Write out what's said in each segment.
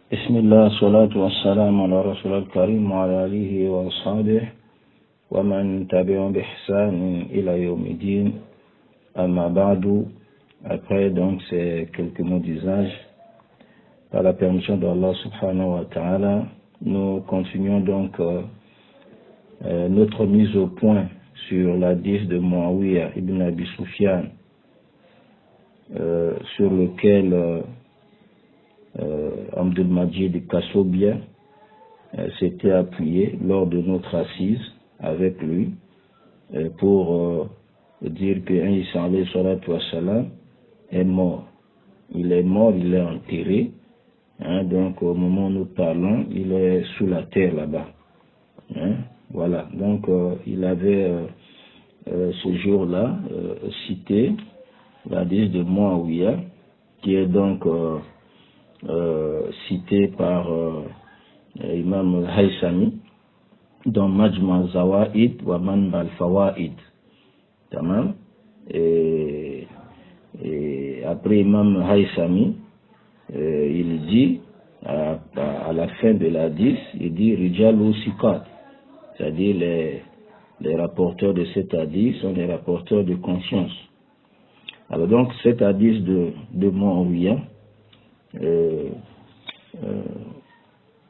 بسم الله والصلاة والسلام على رسول الكريم وعلى آله وأصحابه ومن تبعهم بإحسان إلى يوم الدين. أما بعد, après donc ces quelques mots d'usage, par la permission d'Allah subhanahu wa ta'ala, nous continuons donc notre mise au point sur l'hadith de Muawiyah ibn Abi Sufyan, sur lequel Abdul Majid Kassobia s'était appuyé lors de notre assise avec lui pour dire que Isa alayhi salatu wassalam est mort. Il est mort, il est enterré. Donc au moment où nous parlons, il est sous la terre là-bas. Voilà, donc il avait ce jour-là cité l'hadith de Muawiyah, qui est donc cité par Imam Haythami dans Majma Zawaid wa Manba al-Fawaid. Tamam. Et après Imam Haythami, il dit à la fin de l'hadith, il dit Rijalu Sikat, c'est-à-dire les rapporteurs de cet hadith sont des rapporteurs de conscience. Alors donc cet hadith de Muawiyah,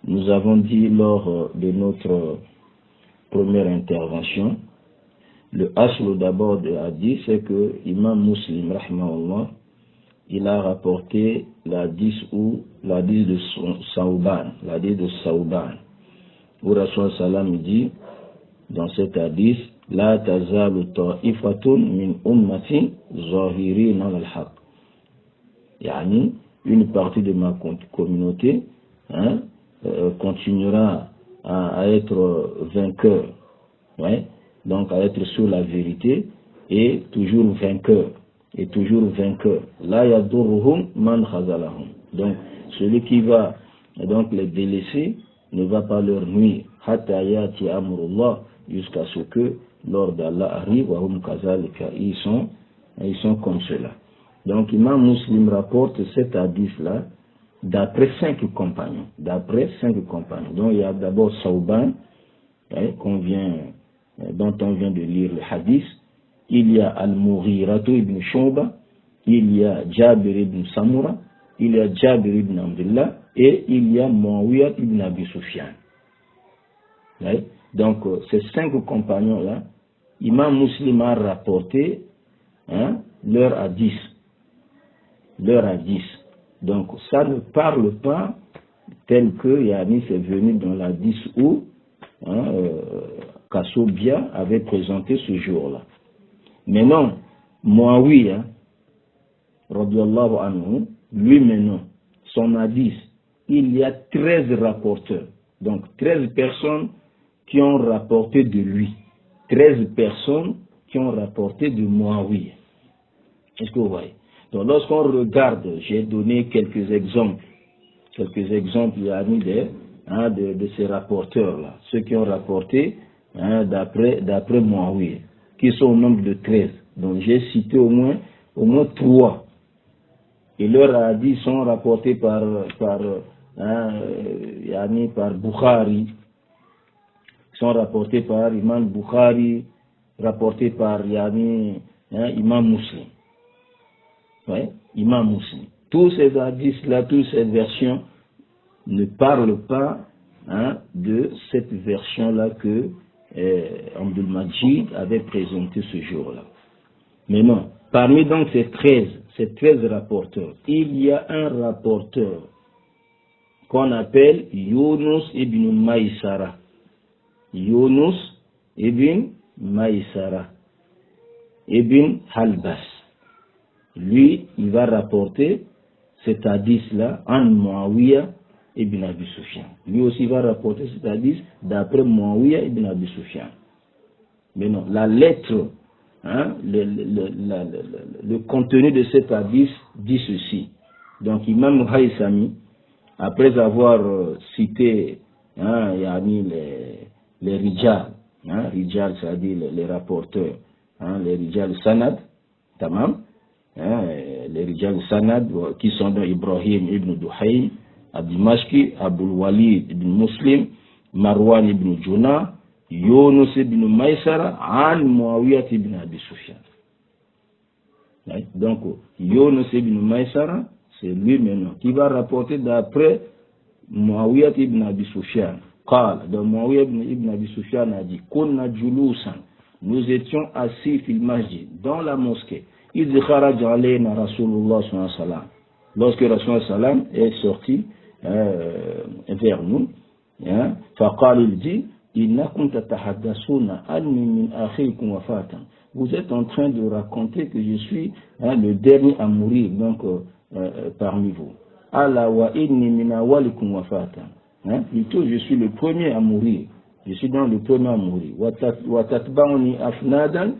nous avons dit lors de notre première intervention, le asl d'abord de hadith, c'est que Imam Muslim rahimahullah, il a rapporté l'hadith de Sauban, où Rasul sallam dit dans cet hadith, la tazalu ta'ifatun min ummati zahirin al-haq. Yani, une partie de ma communauté continuera à être vainqueur, donc à être sur la vérité et toujours vainqueur. La yadurruhum man khazalahum. Donc celui qui va donc les délaisser ne va pas leur nuire. Hatta yati amrullah, jusqu'à ce que l'ordre d'Allah arrive, wa hum kazalika, ils sont comme cela. Donc Imam Muslim rapporte cet hadith-là d'après cinq compagnons. Donc il y a d'abord Sauban, dont on vient de lire le hadith. Il y a Al-Mughiratu ibn Shu'ba, il y a Jabir ibn Samura, il y a Jabir ibn Abdullah et il y a Muawiyah ibn Abi Sufyan. Donc ces cinq compagnons-là, Imam Muslim a rapporté leur hadith. Donc ça ne parle pas tel que Yani c'est venu dans l'hadith où Kassobia avait présenté ce jour-là. Mais non, Muawiyah radiyallahu anhu, lui maintenant, son hadith, il y a 13 rapporteurs. Donc 13 personnes qui ont rapporté de lui. 13 personnes qui ont rapporté de Muawiyah. Est-ce que vous voyez? Donc lorsqu'on regarde, j'ai donné quelques exemples de ces rapporteurs-là, ceux qui ont rapporté d'après Muawiyah, qui sont au nombre de 13. Donc j'ai cité au moins 3. Et leurs hadiths sont rapportés par Bukhari, sont rapportés par Imam Bukhari, rapportés par Imam Muslim. Imam Muslim. Tous ces hadiths-là, toutes ces versions ne parlent pas de cette version-là que Abdul Majid avait présentée ce jour-là. Mais non, parmi donc ces 13 rapporteurs, il y a un rapporteur qu'on appelle Yunus ibn Maïsara. Ibn Halbas. Lui, il va rapporter cet hadith-là en Muawiyah ibn Abi Sufyan. Lui aussi va rapporter cet hadith d'après Muawiyah ibn Abi Sufyan. Mais non, la lettre, le contenu de cet hadith dit ceci. Donc Imam Haythami, après avoir cité les rijal, rijal c'est-à-dire les rapporteurs, les rijal sanad, tamam, les rijal sanad qui sont dans Ibrahim ibn Duhaym, Ad-Dimashqi, Abul Walid ibn Muslim, Marwan ibn Juna, Yunus ibn Maysara, An Muawiyah ibn Abi Sufyan. Donc, Yunus ibn Maysara, c'est lui maintenant qui va rapporter d'après Muawiyah ibn Abi Sufyan. Donc Muawiyah ibn Abi Sufyan a dit, Kunna julusan, nous étions assis fil masjid, dans la mosquée. Idh kharaja alayna Rasulullah sallallahu alayhi wa sallam. Lorsque Rasulullah sallallahu alayhi wa sallam est sorti vers nous, faqal, il dit, innakum tatahaddathuna anni min akhikum wafatan. Vous êtes en train de raconter que je suis le dernier à mourir, donc parmi vous. Ala wa inni min awalikum wafatan. Plutôt, je suis le premier à mourir. Je suis donc le premier à mourir. Wa tatba'uni afnadan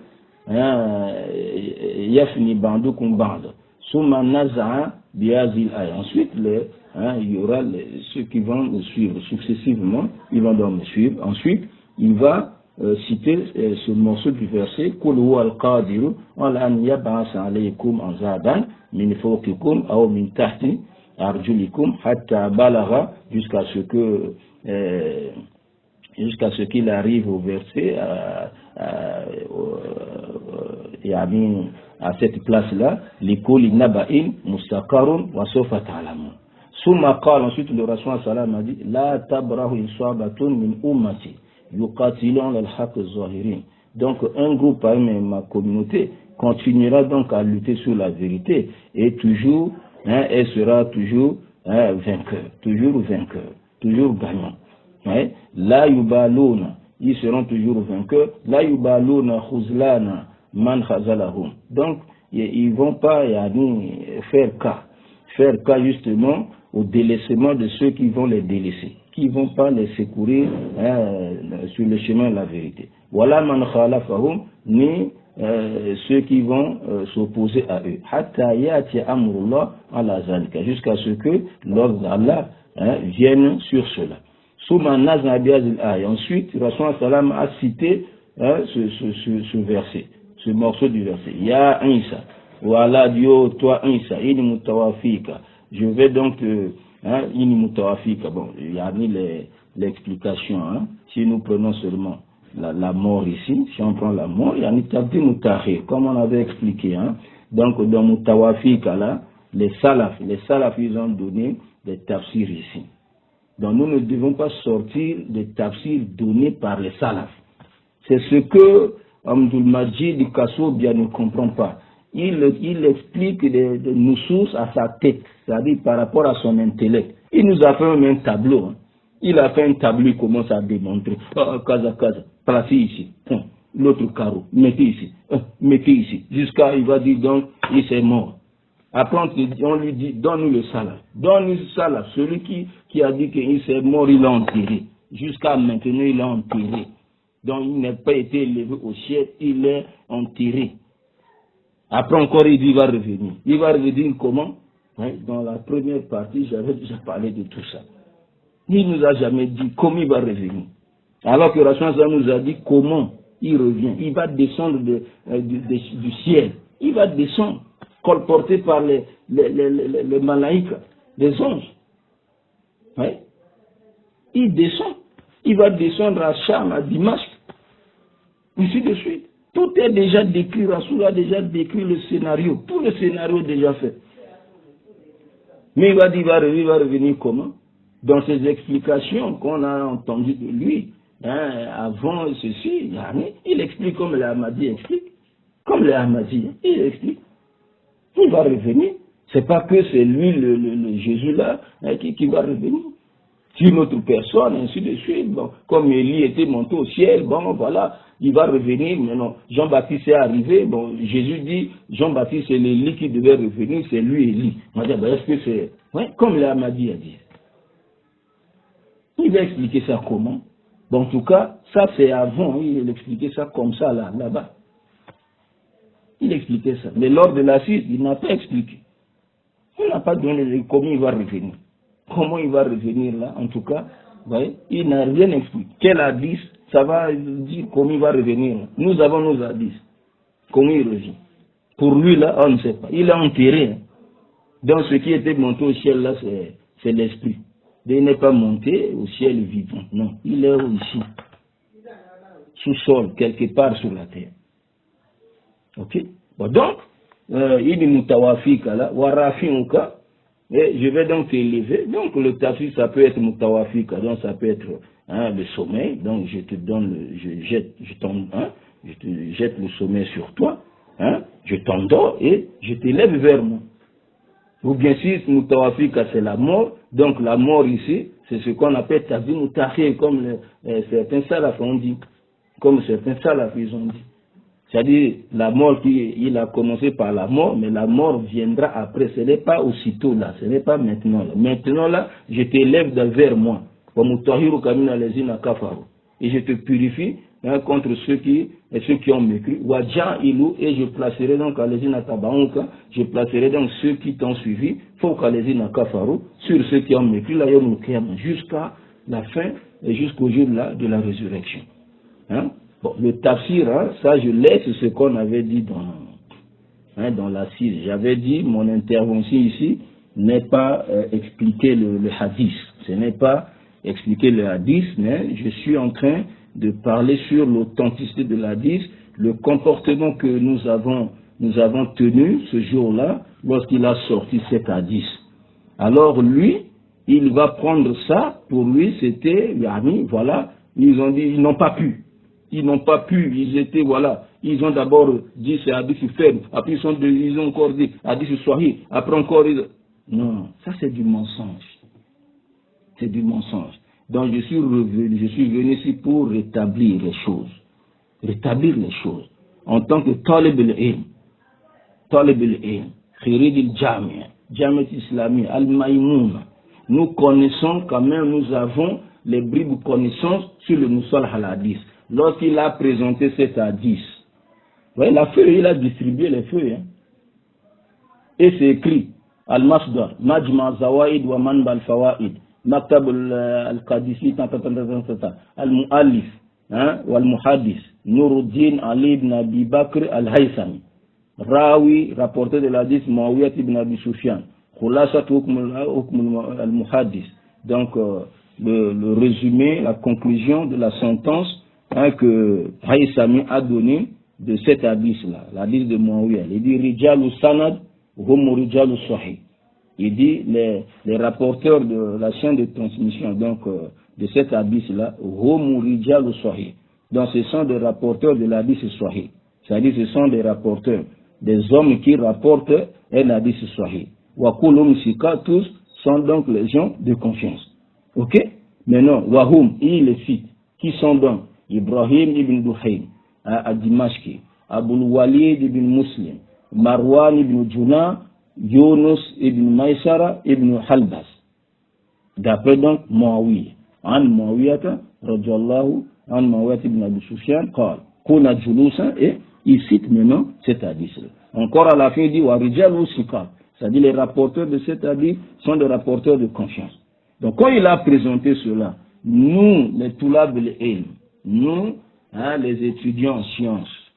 yafni ba'dukum ba'da. Summa naza'a bi'azil ay. Ensuite, il y aura ceux qui vont me suivre successivement. Ils vont donc me suivre. Ensuite, il va citer ce morceau du verset Qul huwa al-qadiru ala an yab'asa alaykum azaban min fawqikum aw min tahti arjulikum hatta balagha, jusqu'à ce qu'il arrive au verset à cette place-là, likulli naba'in mustaqarrun wa sawfa ta'lamun. Summa qala, ensuite le Rasul sallallahu a dit, la tabrahu isabatun min ummati yuqatilun al-haqq az-zahirin. Donc un groupe parmi ma communauté continuera donc à lutter sur la vérité et toujours elle sera toujours vainqueur, toujours gagnant. La yubaluna, ils seront toujours vainqueurs. La yubaluna khuzlana man khazalahum. Donc ils vont pas faire cas justement au délaissement de ceux qui vont les délaisser, qui vont pas les secourir sur le chemin de la vérité. Voilà man khalafahum, ni ceux qui vont s'opposer à eux. Hatta yati amrullah ala zalika, jusqu'à ce que l'ordre d'Allah vienne sur cela. Souma nazna biazil ay. Ensuite, Rasul sallam a cité ce verset, ce morceau du verset. Ya Isa, voilà Dieu, toi Isa, ini mutawafika. Je vais donc ini mutawafika. Bon, il y a mis l'explication. Si nous prenons seulement la mort ici, si on prend la mort, il y a une tabdi mutahir, comme on avait expliqué. Donc, dans mutawafika là, les salafs, ils ont donné des tafsirs ici. Donc, nous ne devons pas sortir des tafsirs donnés par les salafs. C'est ce que Abdul Majid Kasso bien ne comprend pas. Il explique des nusus à sa tête, c'est-à-dire par rapport à son intellect. Il nous a fait un tableau. Il a fait un tableau, il commence à démontrer. Casa, placez ici. L'autre carreau, mettez ici. Jusqu'à, il va dire donc, il s'est mort. Après, on lui dit, donne-nous le salaf. Donne-nous le salaf. Celui qui a dit qu'il s'est mort, il l'a enterré. Jusqu'à maintenant, il l'a enterré. Donc, il n'a pas été élevé au ciel, il est enterré. Après encore, il dit, il va revenir. Il va revenir comment? Dans la première partie, j'avais déjà parlé de tout ça. Il ne nous a jamais dit comment il va revenir. Alors que Rasul nous a dit comment il revient. Il va descendre du ciel. Il va descendre, colporté par les malaïkas, les anges. Il descend. Il va descendre à Cham, à Dimashq. Ainsi de suite. Tout est déjà décrit. Rasul a déjà décrit le scénario. Tout le scénario est déjà fait. Mais il va dire, il va revenir comment? Dans ces explications qu'on a entendues de lui, avant ceci, il explique comme les Ahmadis expliquent. Comme les Ahmadis, il explique. Il va revenir. C'est pas que c'est lui, le Jésus là, qui va revenir. C'est une autre personne, ainsi de suite. Bon, comme Élie était monté au ciel, bon, voilà, il va revenir. Mais non, Jean-Baptiste est arrivé. Bon, Jésus dit, Jean-Baptiste, c'est Élie qui devait revenir, c'est lui Élie. On va dire, est-ce que c'est... comme les Ahmadis a dit. Il va expliquer ça comment? Bon, en tout cas, ça c'est avant, il expliquait ça comme ça là-bas. Il expliquait ça. Mais lors de l'assise, il n'a pas expliqué. Il n'a pas donné comment il va revenir. Comment il va revenir là, en tout cas, il n'a rien expliqué. Quel hadith, ça va dire comment il va revenir là. Nous avons nos hadiths. Comment il revient? Pour lui là, on ne sait pas. Il est enterré. Donc ce qui était monté au ciel là, c'est l'esprit. Il n'est pas monté au ciel vivant. Non, il est ici, sous-sol, quelque part sur la terre. Ok? Bon, donc, il est mutawafika là, warafiuka, et je vais donc t'élever. Donc, le tafsir, ça peut être mutawafika, donc ça peut être le sommeil. Donc, je te donne, je te jette le sommeil sur toi, je t'endors et je t'élève vers moi. Ou bien si mutawafika, c'est la mort. Donc, la mort ici, c'est ce qu'on appelle tabi mutahir, comme certains salafs ont dit. Comme certains salafs ils ont dit. C'est-à-dire, la mort, il a commencé par la mort, mais la mort viendra après. Ce n'est pas aussitôt là, ce n'est pas maintenant là. Maintenant là, je t'élève vers moi. Et je te purifie contre ceux qui ont mécru. Et je placerai donc je placerai donc ceux qui t'ont suivi, sur ceux qui ont mécru, jusqu'à la fin et jusqu'au jour là de la résurrection. Bon, le tafsir, ça je laisse ce qu'on avait dit dans l'assise. J'avais dit, mon intervention ici n'est pas expliquer le hadith. Ce n'est pas expliquer le hadith, mais je suis en train de parler sur l'authenticité de l'hadith, le comportement que nous avons tenu ce jour-là lorsqu'il a sorti cet hadith. Alors lui, il va prendre ça, pour lui c'était, voilà, ils ont dit, ils n'ont pas pu. Ils n'ont pas pu, ils ont d'abord dit c'est hadith faible, après ils ont encore dit hadith sahih, après encore non, ça c'est du mensonge. C'est du mensonge. Donc je suis venu ici pour rétablir les choses. Rétablir les choses. En tant que talib al-ilm, khirid al-jami', jami' islami, al-maïmoun, nous connaissons quand même, nous avons les bribes de connaissances sur le Musalah al-Hadith. Lorsqu'il a présenté cet hadith, ouais, la feuille, il a distribué les feuilles. Et c'est écrit Al-Masdar, Majma Zawaid wa Manba al-Fawaid, Maktab al-Qadisi, Al-Mu'allif, Wal-Muhaddis, Nuruddin Ali ibn Abi Bakr al-Haythami, Rawi, rapporteur de l'hadith Muawiyat ibn Abi Sufyan, Khulasat Hukm al-Muhaddis. Donc, le résumé, la conclusion de la sentence que Haythami a donné de cet hadith-là, l'hadith de Muawiyah. Il dit Rijal sanad, hum rijal sahih. Il dit les rapporteurs de la chaîne de transmission, donc de cet hadith-là, hum rijal sahih. Donc ce sont des rapporteurs de l'hadith sahih. C'est-à-dire ce sont des rapporteurs, des hommes qui rapportent un hadith sahih. Wa kulum sika, tous sont donc les gens de confiance. Ok? Maintenant, wahum, il les cite. Qui sont donc Ibrahim ibn Duhaym, al-Dimashqi, Abul Walid ibn Muslim, Marwan ibn Juna, Yunus ibn Maysara ibn Halbas. D'après donc Muawiyah, an Muawiyata, radiyallahu, an Muawiyat ibn Abi Sufyan, qal, kuna julusan, et il cite maintenant cet hadith. Encore à la fin, il dit, wa rijalu sikar, c'est-à-dire les rapporteurs de cet hadith sont des rapporteurs de confiance. Donc quand il a présenté cela, nous, les Toulab el-Ilm, nous, les étudiants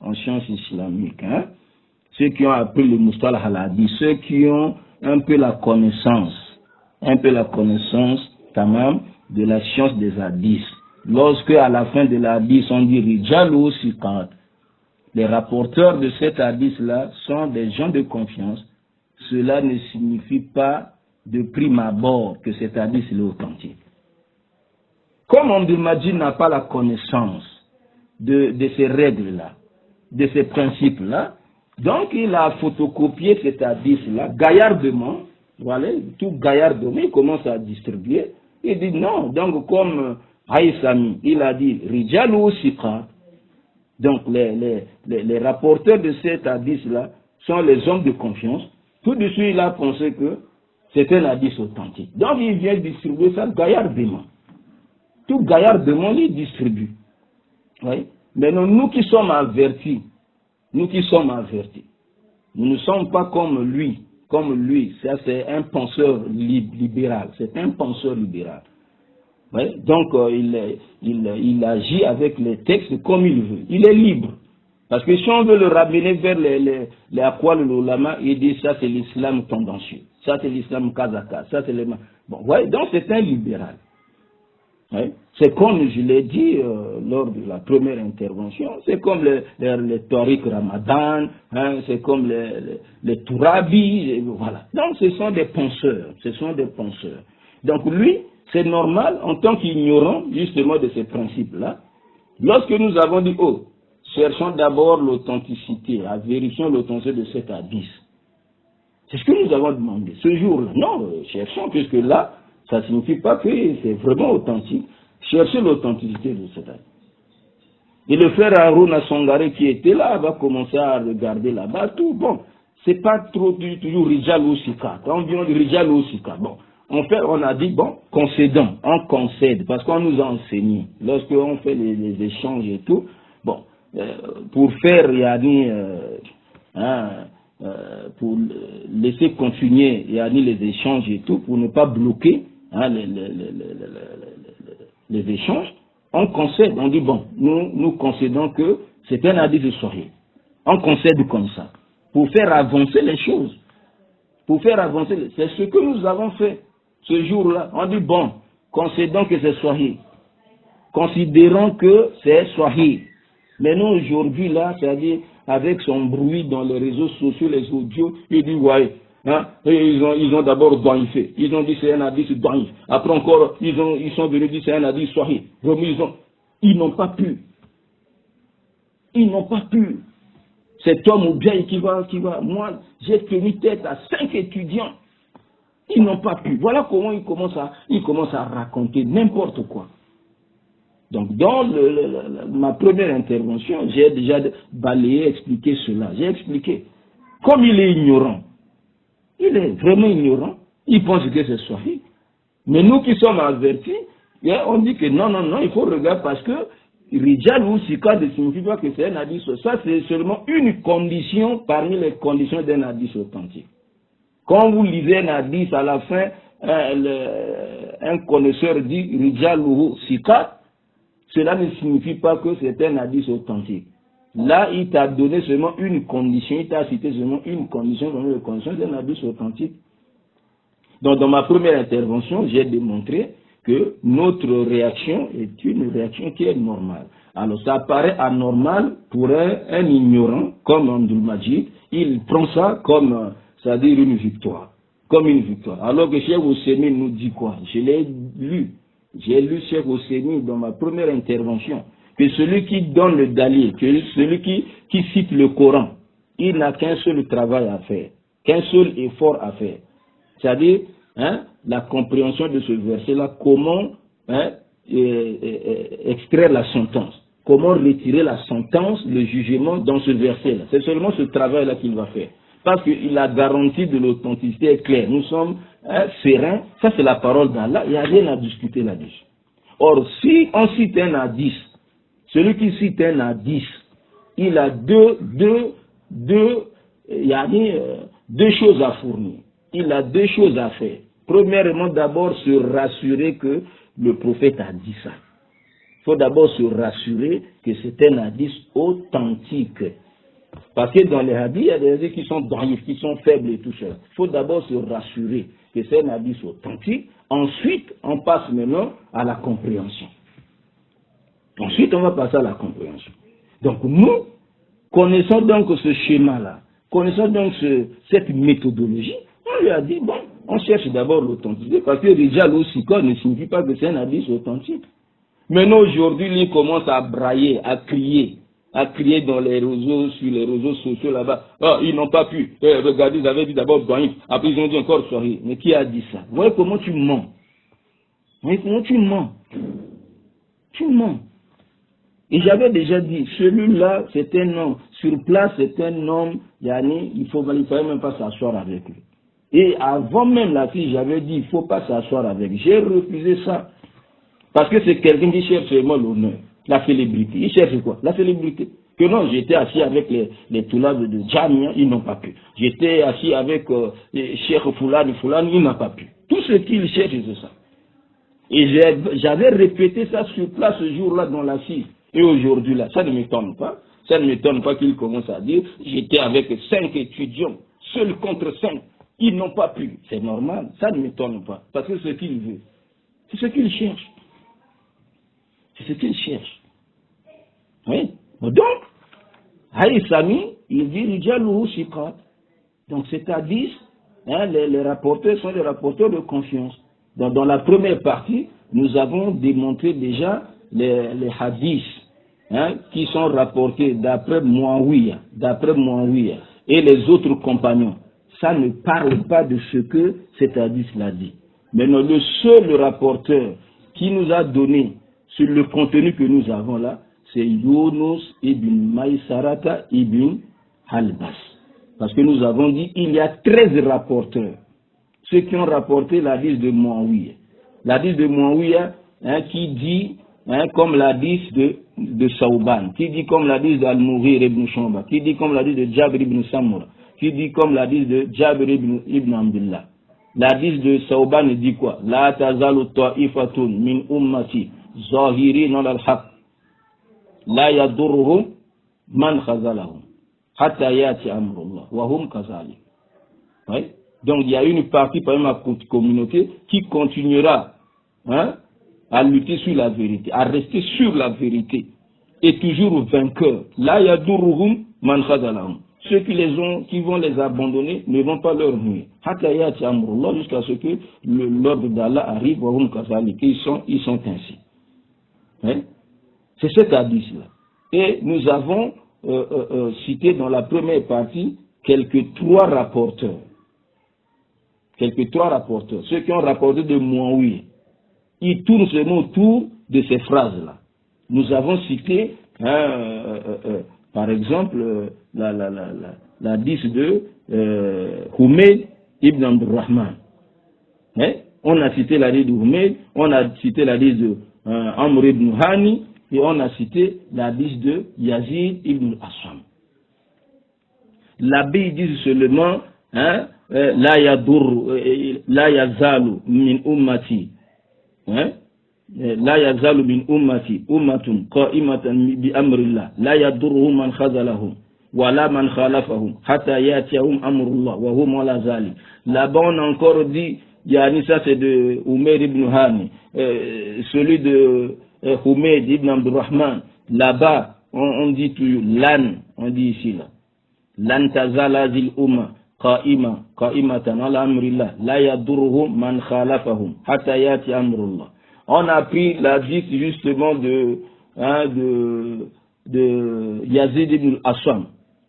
en sciences islamiques, ceux qui ont appris le Mustalah al-Hadith, ceux qui ont un peu la connaissance, tamam, de la science des hadiths. Lorsque à la fin de l'hadith on dit Rijalou Sikat, les rapporteurs de cet hadith-là sont des gens de confiance, cela ne signifie pas de prime abord que cet hadith est authentique. Comme Abdul Majid n'a pas la connaissance de ces règles-là, de ces principes-là, donc il a photocopié cet hadith-là, gaillardement, voilà, tout gaillardement, il commence à distribuer. Il dit non, donc comme Haythami, il a dit Rijalou Siqa, donc les rapporteurs de cet hadith-là sont les hommes de confiance. Tout de suite, il a pensé que c'était un hadith authentique. Donc il vient distribuer ça gaillardement. Tout gaillardement, il distribue. Oui. Mais nous qui sommes avertis, nous ne sommes pas comme lui. Ça c'est un penseur libéral. C'est un penseur libéral. Oui. Donc il agit avec les textes comme il veut. Il est libre. Parce que si on veut le ramener vers les aqwal l'ulama, il dit ça c'est l'islam tendancieux, ça c'est l'islam kazaka, ça c'est le... Bon, ouais, donc c'est un libéral. Ouais. C'est comme je l'ai dit lors de la première intervention, c'est comme les Tariq Ramadan, hein, c'est comme les Tourabi, voilà. Donc ce sont des penseurs, Donc lui, c'est normal en tant qu'ignorant justement de ces principes-là. Lorsque nous avons dit, oh, cherchons d'abord l'authenticité, vérifions l'authenticité de cet hadith. C'est ce que nous avons demandé ce jour-là. Non, cherchons, puisque là, ça ne signifie pas que c'est vraiment authentique. Cherchez l'authenticité de cet hadith. Et le frère Harouna Songare qui était là va commencer à regarder là-bas tout. Bon, c'est pas trop toujours Rijal ou Sika. Quand on vient de Rijal ou Sika, bon, en fait, on a dit, bon, concédons, on concède, parce qu'on nous a enseigné. Lorsqu'on fait les échanges et tout, bon, pour faire, yani, pour laisser continuer les échanges et tout, pour ne pas bloquer les échanges, on concède, on dit bon, nous concédons que c'est un hadith de Sahih. On concède comme ça, pour faire avancer les choses. Pour faire avancer, c'est ce que nous avons fait ce jour-là. On dit bon, concédons que c'est Sahih. Considérons que c'est Sahih. Mais nous aujourd'hui là, c'est-à-dire avec son bruit dans les réseaux sociaux, les audios, il dit ouais, hein, et ils ont d'abord daïfé. Ils ont dit c'est un hadith daïf. Après encore, ils sont venus dire c'est un hadith sahih. Ils n'ont pas pu. Ils n'ont pas pu. Cet homme ou bien qui va. Moi, j'ai tenu tête à 5 étudiants. Ils n'ont pas pu. Voilà comment ils commencent à raconter n'importe quoi. Donc, dans ma première intervention, j'ai déjà balayé, expliqué cela. J'ai expliqué. Comme il est ignorant, il est vraiment ignorant, il pense que c'est Sahih. Mais nous qui sommes avertis, on dit que non, il faut regarder parce que Rijal ou Sika ne signifie pas que c'est un hadith. Ça, c'est seulement une condition parmi les conditions d'un hadith authentique. Quand vous lisez un hadith, à la fin, un connaisseur dit Rijal ou Sika, cela ne signifie pas que c'est un hadith authentique. Là, il t'a donné seulement une condition, il t'a cité seulement une condition dans les conditions d'un hadith authentique. Donc, dans ma première intervention, j'ai démontré que notre réaction est une réaction qui est normale. Alors, ça paraît anormal pour un ignorant comme Abdul Majid. Il prend ça comme, c'est-à-dire une victoire. Comme une victoire. Alors que Cheikh Ousseini nous dit quoi? Je l'ai lu. J'ai lu Cheikh Ousseini dans ma première intervention, que celui qui donne le dalier, que celui qui cite le Coran, il n'a qu'un seul travail à faire, qu'un seul effort à faire. C'est-à-dire, la compréhension de ce verset-là, comment extraire la sentence, comment retirer la sentence, le jugement dans ce verset-là. C'est seulement ce travail-là qu'il va faire. Parce que la garantie de l'authenticité est claire. Nous sommes sereins. Ça, c'est la parole d'Allah. Il n'y a rien à discuter là-dessus. Or, si on cite un hadith, celui qui cite un hadith, il a deux choses à fournir. Il a deux choses à faire. Premièrement, d'abord, se rassurer que le prophète a dit ça. Il faut d'abord se rassurer que c'est un hadith authentique. Parce que dans les hadiths, il y a des hadiths qui sont daïfs, qui sont faibles et tout ça. Il faut d'abord se rassurer que c'est un hadith authentique. Ensuite, on passe maintenant à la compréhension. Ensuite, on va passer à la compréhension. Donc, nous, connaissons donc ce schéma-là, connaissons donc cette méthodologie, on lui a dit, bon, on cherche d'abord l'authenticité, parce que Rijal ou Sika ne signifie pas que c'est un hadith authentique. Maintenant, aujourd'hui, il commence à brailler, à crier dans les réseaux, sur les réseaux sociaux là-bas. Ah, ils n'ont pas pu. Regardez, ils avaient dit d'abord Daïf, après ils ont dit encore Sahih. Mais qui a dit ça? Vous voyez comment tu mens? Vous voyez comment tu mens? Tu mens. Et j'avais déjà dit, celui-là, c'est un homme. Sur place, c'est un homme, yani, il fallait même pas s'asseoir avec lui. Et avant même la fille, j'avais dit, il ne faut pas s'asseoir avec. J'ai refusé ça. Parce que c'est quelqu'un qui cherche seulement l'honneur, la célébrité. Il cherche quoi? La célébrité. Que non, j'étais assis avec les toulabs de Djamia, ils n'ont pas pu. J'étais assis avec Cheikh Foulani, ils n'ont pas pu. Tout ce qu'ils cherchent, c'est ça. Et j'avais répété ça sur place ce jour-là dans la fille. Et aujourd'hui, là, ça ne m'étonne pas. Ça ne m'étonne pas qu'il commence à dire, j'étais avec 5 étudiants, seul contre 5. Ils n'ont pas pu. C'est normal, ça ne m'étonne pas. Parce que c'est ce qu'il veut. C'est ce qu'il cherche. C'est ce qu'il cherche. Oui. Donc, Haïsami, il dit Rijaluhu Siqat. Donc, c'est-à-dire, les rapporteurs sont des rapporteurs de confiance. Donc, dans la première partie, nous avons démontré déjà les hadiths qui sont rapportés d'après Muawiyah et les autres compagnons. Ça ne parle pas de ce que cet hadith-là dit. Maintenant, le seul rapporteur qui nous a donné sur le contenu que nous avons là, c'est Yunus ibn Maïsarata ibn Halbas. Parce que nous avons dit, il y a 13 rapporteurs, ceux qui ont rapporté l'hadith de Muawiyah. L'hadith de Muawiyah qui dit, comme l'hadith de Saouban, qui dit comme l'hadith d'Al-Mughir ibn Shu'ba, qui dit comme l'hadith de Jabir ibn Samura, qui dit comme l'hadith de Jabir ibn Abdullah. L'hadith de Saouban dit quoi? La tazalu ta'ifatun min ummati zahirin al-haq la yadurruhum man khazalahum hatta yati amrullah wa hum kazalik. Oui? Donc il y a une partie parmi ma communauté qui continuera à lutter sur la vérité, à rester sur la vérité et toujours vainqueur. La yadurruhum man khazalahum. Ceux qui vont les abandonner ne vont pas leur nuire. Hatta yati amrullah, jusqu'à ce que l'ordre d'Allah arrive, wa hum kazalik. Ils sont ainsi. Oui? C'est cet hadith-là. Et nous avons cité dans la première partie quelques trois rapporteurs. Ceux qui ont rapporté de Muawiyah. Ils tournent seulement autour de ces phrases-là. Nous avons cité, par exemple, l'hadith de Humayd ibn Abdurrahman. On a cité l'hadith de Humayd, on a cité l'hadith de Amr ibn Hani, et on a cité l'hadith de Yazid ibn al-Aswam. L'abbé dit seulement la yazalu min ummati la yazalu min ummati ummatun qa'imatan bi amrillah la yadurruhum man khazalahum wala man khalafahum hatta yatiyahum amrullah wa hum ala zalik. Là-bas on a encore dit, yani ça c'est de Umayr ibn Hani, celui de Humayd ibn Abdurrahman. Là-bas on dit toujours lan, on dit ici là lan tazala zil umma qa'imatan ala amrillah la yadurruhum man khalafahum hatta yati amrullah. On a pris l'hadith justement de Yazid ibn al-Aswam.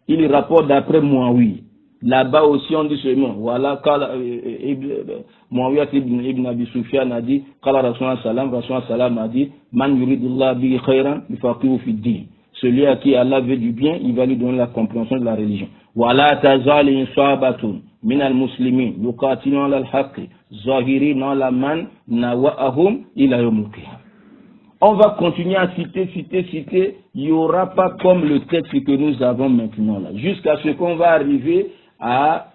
Il rapporte d'après Muawiyah. Là-bas aussi on dit seulement, voilà, Muawiyah ibn Abi Sufyan a dit, Rasulullah sallam a dit, man yuridullah bihi khayran yufaqihu fi din. Celui à qui Allah veut du bien, il va lui donner la compréhension de la religion. Wala tazal insabatun min al-muslimin yuqatiluna ala al-haqq zahirina ala man nawa'ahum ila yawm al-qiyamah. On va continuer à citer. Il n'y aura pas comme le texte que nous avons maintenant là, jusqu'à ce qu'on va arriver à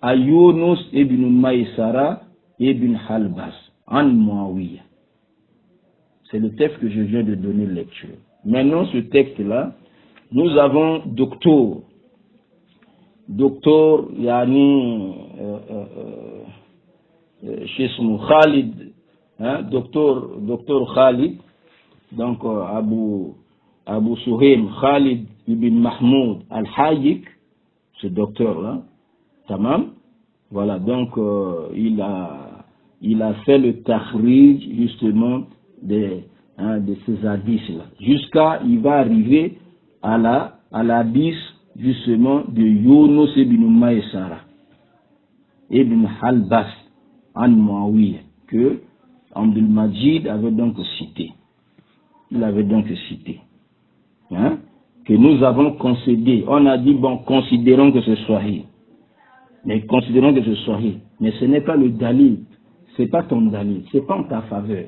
Yunus ibn Maïsara ibn Halbas en Muawiyah. C'est le texte que je viens de donner lecture. Maintenant, ce texte-là, nous avons docteur yani Chismou Khalid, docteur Khalid, donc Abu Suhaim Khalid ibn Mahmoud al-Hayik, ce docteur-là, tamam, voilà, donc il a fait le takhrij justement de ces hadiths-là, jusqu'à il va arriver à l'hadith justement de Yunus ibn Maïsara ibn Halbas an Muawiyah, que Abdul Majid avait donc cité. Il avait donc cité. Que nous avons concédé. On a dit, bon, considérons que ce soit sahih. Mais considérons que ce soit sahih. Mais ce n'est pas le dalil. Ce n'est pas ton dalil. Ce n'est pas en ta faveur.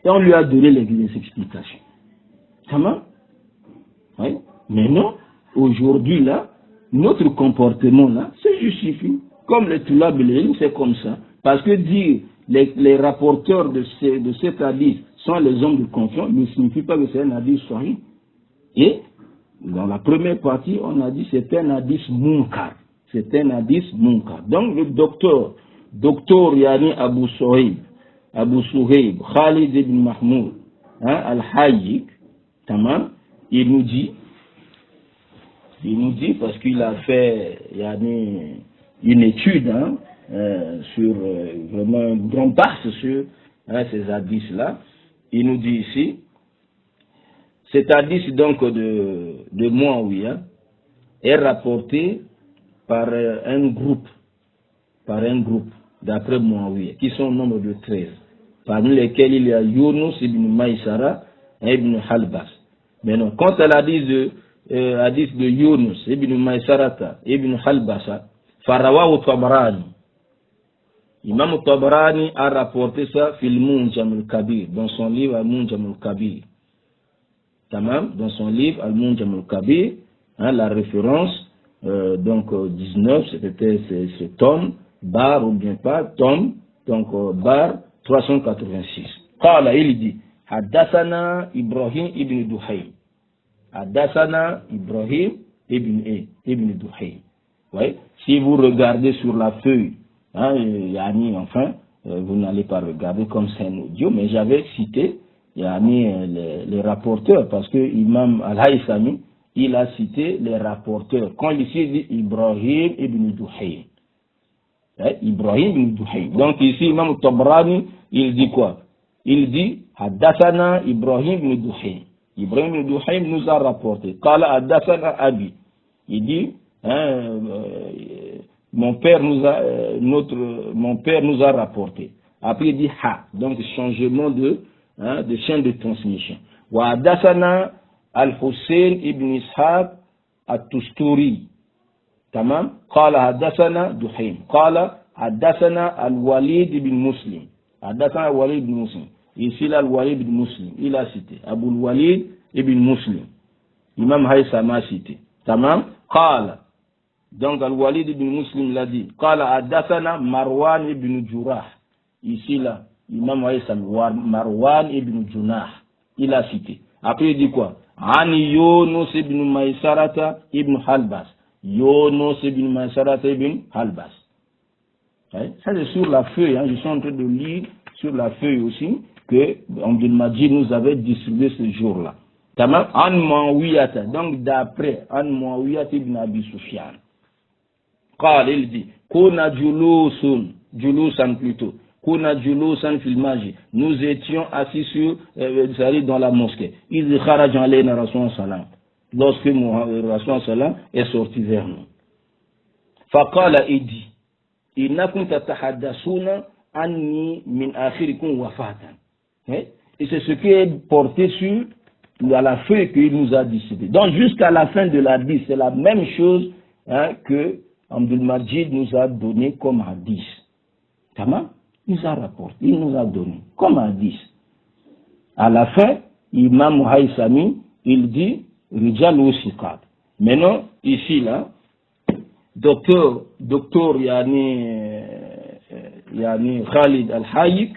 Et on lui a donné les explications. Comment? Oui. Mais non, aujourd'hui là, notre comportement là, se justifie. Comme le Tulab al-Ilm, c'est comme ça. Parce que dire les rapporteurs de cet hadith sont les hommes de confiance ne signifie pas que c'est un hadith sahih. Et dans la première partie, on a dit c'est un hadith munkar. C'est un hadith munkar. Donc le docteur Yani Abu Suhaib, Khalid ibn Mahmoud, Al-Hayyik, tamam, il nous dit parce qu'il a fait yani, une étude sur vraiment un grand passe sur ces hadiths-là. Il nous dit ici, cet hadith donc de Muawiyah est rapporté par un groupe, d'après Muawiyah, qui sont au nombre de 13, parmi lesquels il y a Yunus ibn Maïsara et ibn Halbas. Maintenant, quant à l'hadith de Yunus ibn Maïsarata ibn Halbasa, Farawa Tabarani, Imam Tabarani a rapporté ça fil Munjam al-Kabir, dans son livre Al-Munjam al-Kabir. Tamam, dans son livre Al-Munjam al-Kabir, la référence, donc 19, c'est tome, bar ou bien pas, tome, donc bar 386. Qala, il dit, Haddathana Ibrahim ibn Duhaym. Haddathana Ibrahim ibn Duhaym. Ouais. Si vous regardez sur la feuille, yani, enfin, vous n'allez pas regarder comme c'est un audio, mais j'avais cité yani, les rapporteurs, parce que Imam Al-Haythami, il a cité les rapporteurs. Quand il dit Ibrahim ibn Duhaym. Ibrahim ibn Duhaym. Donc ici, Imam Tabrani, il dit quoi? Il dit Haddathana Ibrahim ibn Duhaym. Ibrahim ibn Duhaym nous a rapporté. Qala Haddathana Abi. Il dit mon père nous a rapporté. Après il dit ha. Donc changement de chaîne de transmission. Wa Haddathana Al-Hussein ibn Ishaq At-Tusturi. تمام قال حدثنا دحيم قال حدثنا الوليد بن مسلم حدثنا الوليد بن مسلم ici là الوليد بن مسلم il a cité Abu al-Walid ibn Muslim Imam Haytham a cité تمام قال donc al-Walid ibn Muslim l'a dit قال حدثنا Marwan ibn Jurah ici là Imam Haytham Marwan ibn Junah il a cité après il dit quoi Ani Yunus ibn Maysarata ibn Halbas Yunus ibn Maysarata ibn Halbas. Ça c'est sur la feuille, je suis en train de lire sur la feuille aussi que Abdul Majid nous avait distribué ce jour-là. Tamam an Muawiyata, donc d'après an Muawiyata ibn Abi Sufyan. Qal il dit kuna julusan plutôt. Kuna julusan fil masjid. Nous étions assis dans la mosquée. Ils kharajan alayna Rasulullah sallallahu lorsque Rasul sallam est sorti vers nous. Faqala il dit innakum tatahaddathuna anni min akhirikum wafatan. Et c'est ce qui est porté sur la feuille qu'il nous a distribué. Donc jusqu'à la fin de l'hadith, c'est la même chose que Abdul Majid nous a donné comme hadith. Comment? Il nous a rapporté, il nous a donné comme hadith. À la fin, Imam Haythami, il dit Rijal ou Siqat. Maintenant, ici, là, docteur yani Khalid Al-Hayyik,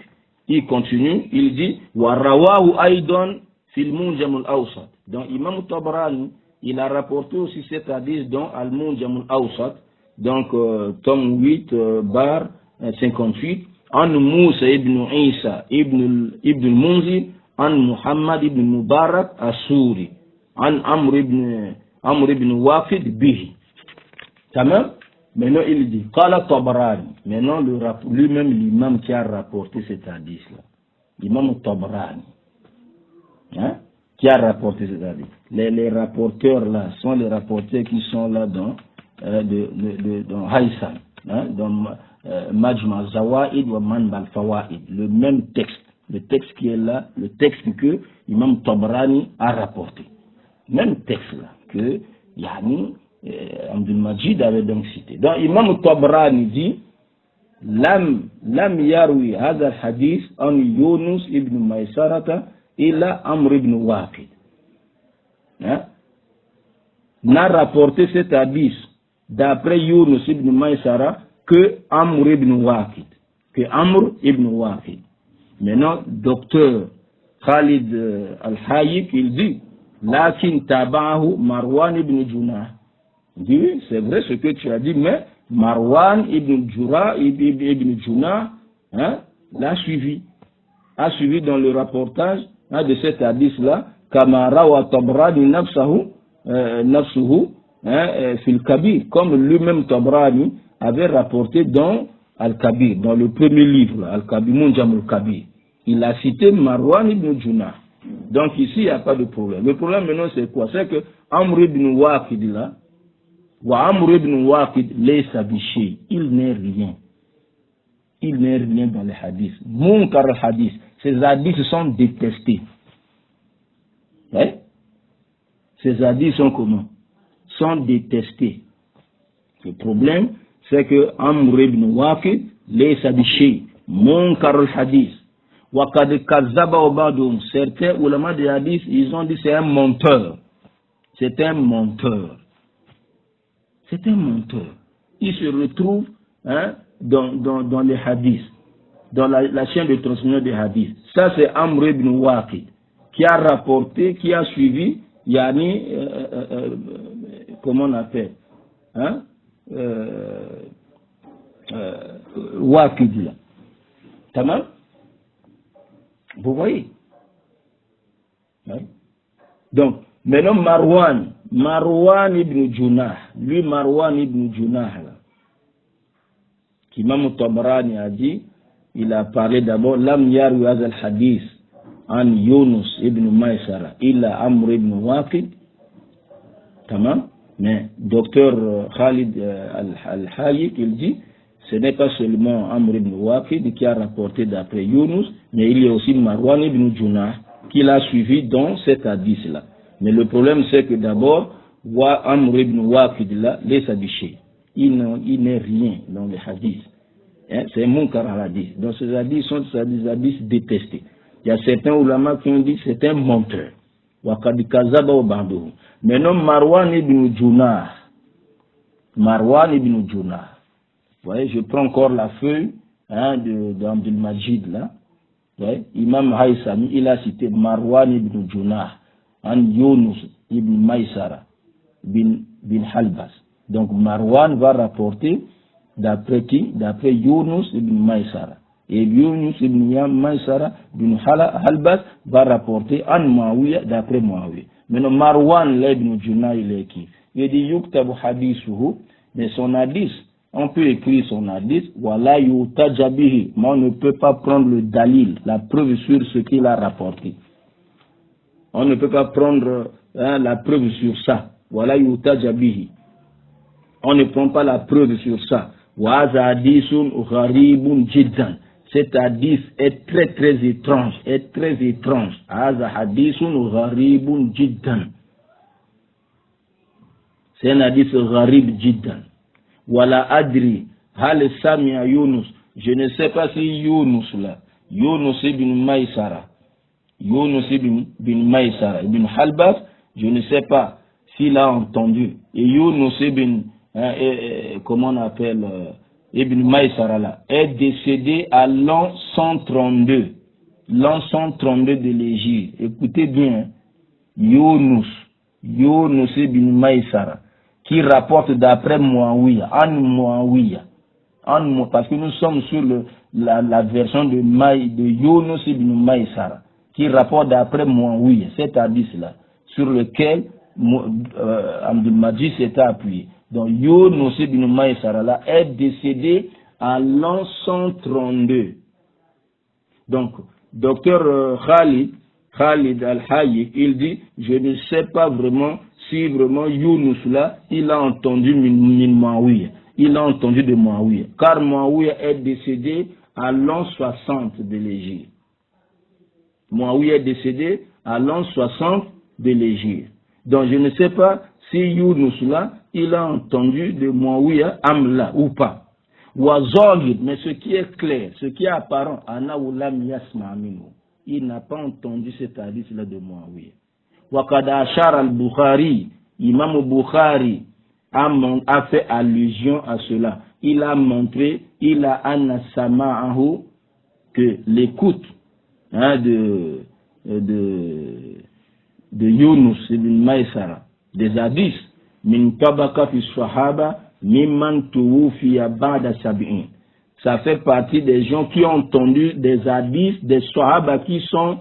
il continue, il dit Wa rawahu aidan fil Munjam al-Awsat. Donc, Imam Tabrani, il a rapporté aussi cet hadith dans Al-Munjam al-Awsat, donc, tome 8, bar 58, An Musa ibn Isa ibn al-Munzir, An Muhammad ibn Mubarak As-Suri. An Amr ibn Waqid bihi. Tamam. Maintenant il dit Qala Tabarani. Maintenant lui-même l'imam qui a rapporté cet hadith là. L'imam Tabarani. Qui a rapporté cet hadith. Les rapporteurs là sont les rapporteurs qui sont là dans Haytham, dans Majma' Zawaid wa Manbal Fawaid. Le même texte. Le texte qui est là, le texte que Imam Tabarani a rapporté. Même texte là que yani Abdul Majid avait donc cité. Donc Imam Tabrani dit lam yarwi hadha al-hadith an Yunus ibn Maysarata illa Amr ibn Waqid. N'a rapporté cet hadith d'après Yunus ibn Maysara que Amr ibn Waqid. Maintenant, docteur Khalid Al-Hayyik, il dit Lakin tabahu Marwan ibn Junah. Oui, c'est vrai ce que tu as dit, mais Marwan ibn Junah, hein, l'a suivi. A suivi dans le rapportage de cet hadith-là, Kamara wa Tabrani nafsuhu fil Kabir, comme lui-même Tabrani avait rapporté dans Al-Kabir, dans le premier livre, Al-Kabir, Munjam al-Kabir. Il a cité Marwan ibn Junah. Donc ici, il n'y a pas de problème. Le problème maintenant, c'est quoi? C'est que Amr ibn Waqid là, wa Amr ibn Waqid laysa bishi, il n'est rien. Il n'est rien dans les hadiths. Munkar al-hadith. Ces hadiths sont détestés. Ouais? Ces hadiths sont comment? Sont détestés. Le problème, c'est que Amr ibn Waqid, laysa bishi, munkar al-hadith. Wa kad kazzaba ba'dhum. Certains ulama des hadiths, ils ont dit c'est un menteur. C'est un menteur. C'est un menteur. Il se retrouve, hein, dans les hadiths, dans la chaîne de transmission des hadiths. Ça, c'est Amr ibn Waqid, qui a rapporté, qui a suivi, yani, comment on appelle, hein, Waqid, là. Tamam? Vous voyez? Hein? Donc, maintenant, Marwan ibn Junah, lui, Marwan ibn Junah, là, qu'Imam Tabrani a dit, il a parlé d'abord, Lam yarwi hadha al-hadith an Yunus ibn Maysara illa Amr ibn Waqid. Tamam? Mais docteur Khalid al-Hayik, il dit, ce n'est pas seulement Amr ibn Waqid qui a rapporté d'après Yunus, mais il y a aussi Marwan ibn Junah qui l'a suivi dans cet hadith-là. Mais le problème, c'est que d'abord, Amr ibn Waqid là, les hadiths. Il n'est rien dans les hadiths. Hein? C'est munkar al-hadith. Donc ces hadiths sont des hadiths détestés. Il y a certains ulama qui ont dit que c'est un menteur. Maintenant, Marwan ibn Junah. Vous voyez, je prends encore la feuille, hein, d'Abdul Majid là. Ouais. Imam Haïsami, il a cité Marwan ibn Junah, an Yunus ibn Maysara bin Halbas. Donc Marwan va rapporter d'après qui? D'après Yunus ibn Maysara. Et Yunus ibn Maysara bin Halbas va rapporter an Muawiya d'après Muawiya. Maintenant Marwan ibn Junah, il est qui? Il dit yuktabu hadithuhu, mais son hadith, on peut écrire son hadith, wala yutaja bihi, mais on ne peut pas prendre le dalil, la preuve sur ce qu'il a rapporté. On ne peut pas prendre, hein, la preuve sur ça. Wala yutaja bihi. On ne prend pas la preuve sur ça. Wa hadha hadithun gharibun jiddan. Cet hadith est très très étrange, Hadha hadithun gharibun jiddan. C'est un hadith gharib jiddan. Wala adri hal sami'a Yunus. Je ne sais pas si Yunus là, Yunus ibn Maysara, ibn Halbas, je ne sais pas s'il a entendu. Et Yunus ibn, comment on appelle, ibn Maysara là, est décédé à l'an 132. L'an 132 de l'Hégire. Écoutez bien, Yunus ibn Maysara, qui rapporte d'après Muawiya, parce que nous sommes sur la version de Yunus ibn Maysara, qui rapporte d'après Muawiya, cet hadith-là, sur lequel Abdul Majid s'est appuyé. Donc Yunus ibn Maysara là est décédé à l'an 132. Donc, docteur Khalid al-Hayik, il dit, je ne sais pas vraiment si vraiment Yunus là, il a entendu min Muawiya. Il a entendu de Muawiya. Car Muawiya est décédé à l'an 60 de l'Hégire. Muawiya est décédé à l'an 60 de l'Hégire. Donc je ne sais pas si Yunus là, il a entendu de Muawiya Amla ou pas. Wazolid, mais ce qui est clair, ce qui est apparent, Ana Ulam Yasma Aminu. Il n'a pas entendu cet hadith là de Muawiya. Waqad ashara al-Bukhari, Imam Bukhari a fait allusion à cela. Il a montré, il a anna sama'ahu, que l'écoute, hein, de Yunus ibn Maïsara, des hadiths, min tabaka fi sahaba, mimman tuwufiya ba'da sab'in. Ça fait partie des gens qui ont entendu des hadiths, des sahaba qui sont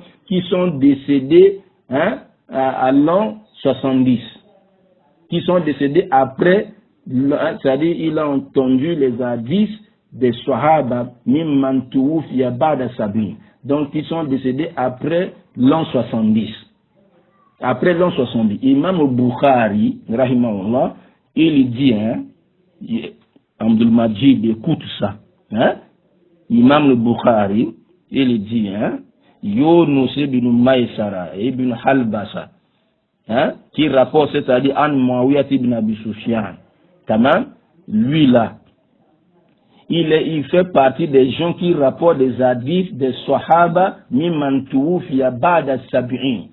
décédés à l'an 70. Qui sont décédés après, c'est-à-dire il a entendu les hadiths des sahaba, mimman tuwufiya ba'da sab'in. Donc ils sont décédés après l'an 70. Après l'an 70. Imam Bukhari, rahimahullah, il dit, Abdul Majid, écoute ça. Imam Bukhari, il dit, Yunus ibn Maïsara, ibn Halbasa, qui rapporte, c'est-à-dire An Muawiyat ibn Abi Sufyan. Tamam, lui là, il fait partie des gens qui rapportent des hadiths des Sahaba, mimman tuwufiya ba'da sab'in.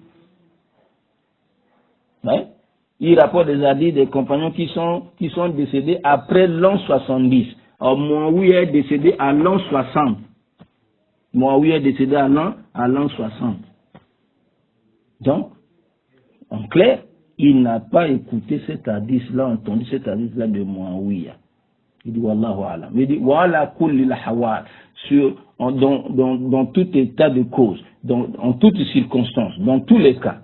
Il rapporte des hadiths des compagnons qui sont décédés après l'an 70. Alors, Muawiyah est décédé à l'an 60. Muawiyah est décédé à l'an 60. Donc, en clair, il n'a pas écouté cet hadith-là, entendu cet hadith-là de Muawiyah. Il dit Wallahu alam. Il dit Wala kulli lahawat, dans tout état de cause, en toutes circonstances, dans tous les cas.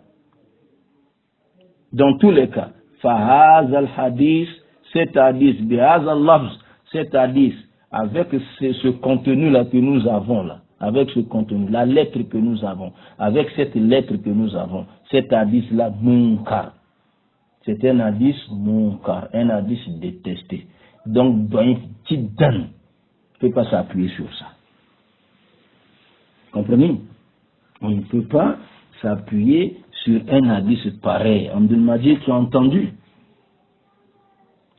Dans tous les cas, fahazal hadith, cet hadith, bihazal lafz, cet hadith, avec ce contenu-là que nous avons là, avec ce contenu, la lettre que nous avons, avec cette lettre que nous avons, cet hadith-là, munkar. C'est un hadith munkar, un hadith détesté. Donc, dans une petite donne, on ne peut pas s'appuyer sur ça. Comprenez? On ne peut pas s'appuyer sur un hadith pareil. Abdul Majid, tu as entendu?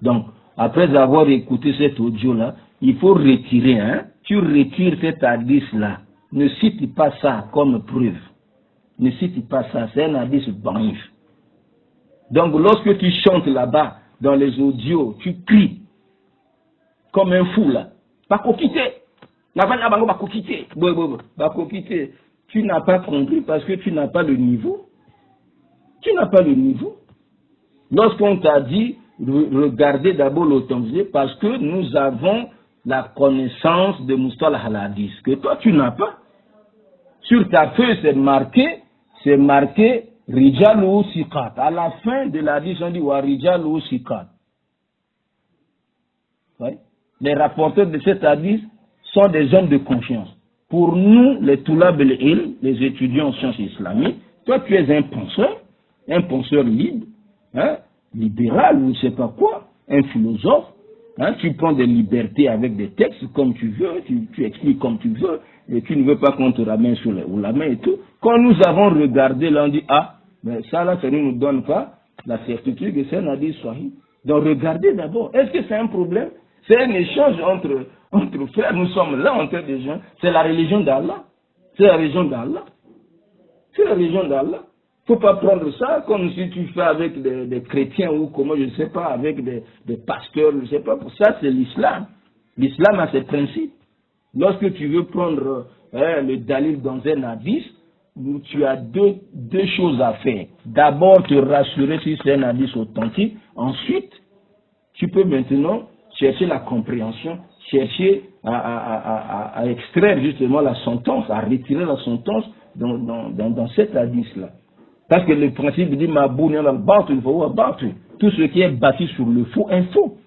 Donc, après avoir écouté cet audio-là, il faut retirer, tu retires cet hadith-là. Ne cite pas ça comme preuve. Ne cite pas ça, c'est un hadith banif. Donc, lorsque tu chantes là-bas, dans les audios, tu cries comme un fou là. Pas quitter. Tu n'as pas compris parce que tu n'as pas le niveau. Tu n'as pas le niveau. Lorsqu'on t'a dit, regardez d'abord l'authenticité parce que nous avons la connaissance de Mustalah al-Hadith, que toi tu n'as pas. Sur ta feuille, c'est marqué Rijalu Sikat. À la fin de l'Hadith, on dit Wa Rijalu Sikat. Ouais. Les rapporteurs de cet hadith sont des hommes de confiance. Pour nous, les Toulab el-Ilm, les étudiants en sciences islamiques, toi tu es un penseur libre, libéral ou je ne sais pas quoi, un philosophe, tu prends des libertés avec des textes comme tu veux, tu expliques comme tu veux, et tu ne veux pas qu'on te ramène sur la main et tout. Quand nous avons regardé là, on dit, mais ça là, ça ne nous donne pas la certitude que c'est un hadith sahih. Donc regardez d'abord, est-ce que c'est un problème? C'est un échange entre frères, nous sommes là entre des gens, c'est la religion d'Allah. C'est la religion d'Allah. C'est la religion d'Allah. Il ne faut pas prendre ça comme si tu fais avec des chrétiens ou comment, je ne sais pas, avec des pasteurs, je ne sais pas. Pour ça, c'est l'islam. L'islam a ses principes. Lorsque tu veux prendre le dalil dans un hadith, tu as deux choses à faire. D'abord, te rassurer si c'est un hadith authentique. Ensuite, tu peux maintenant chercher la compréhension, chercher à extraire justement la sentence, à retirer la sentence dans cet hadith-là. Parce que le principe dit tout ce qui est bâti sur le faux est faux.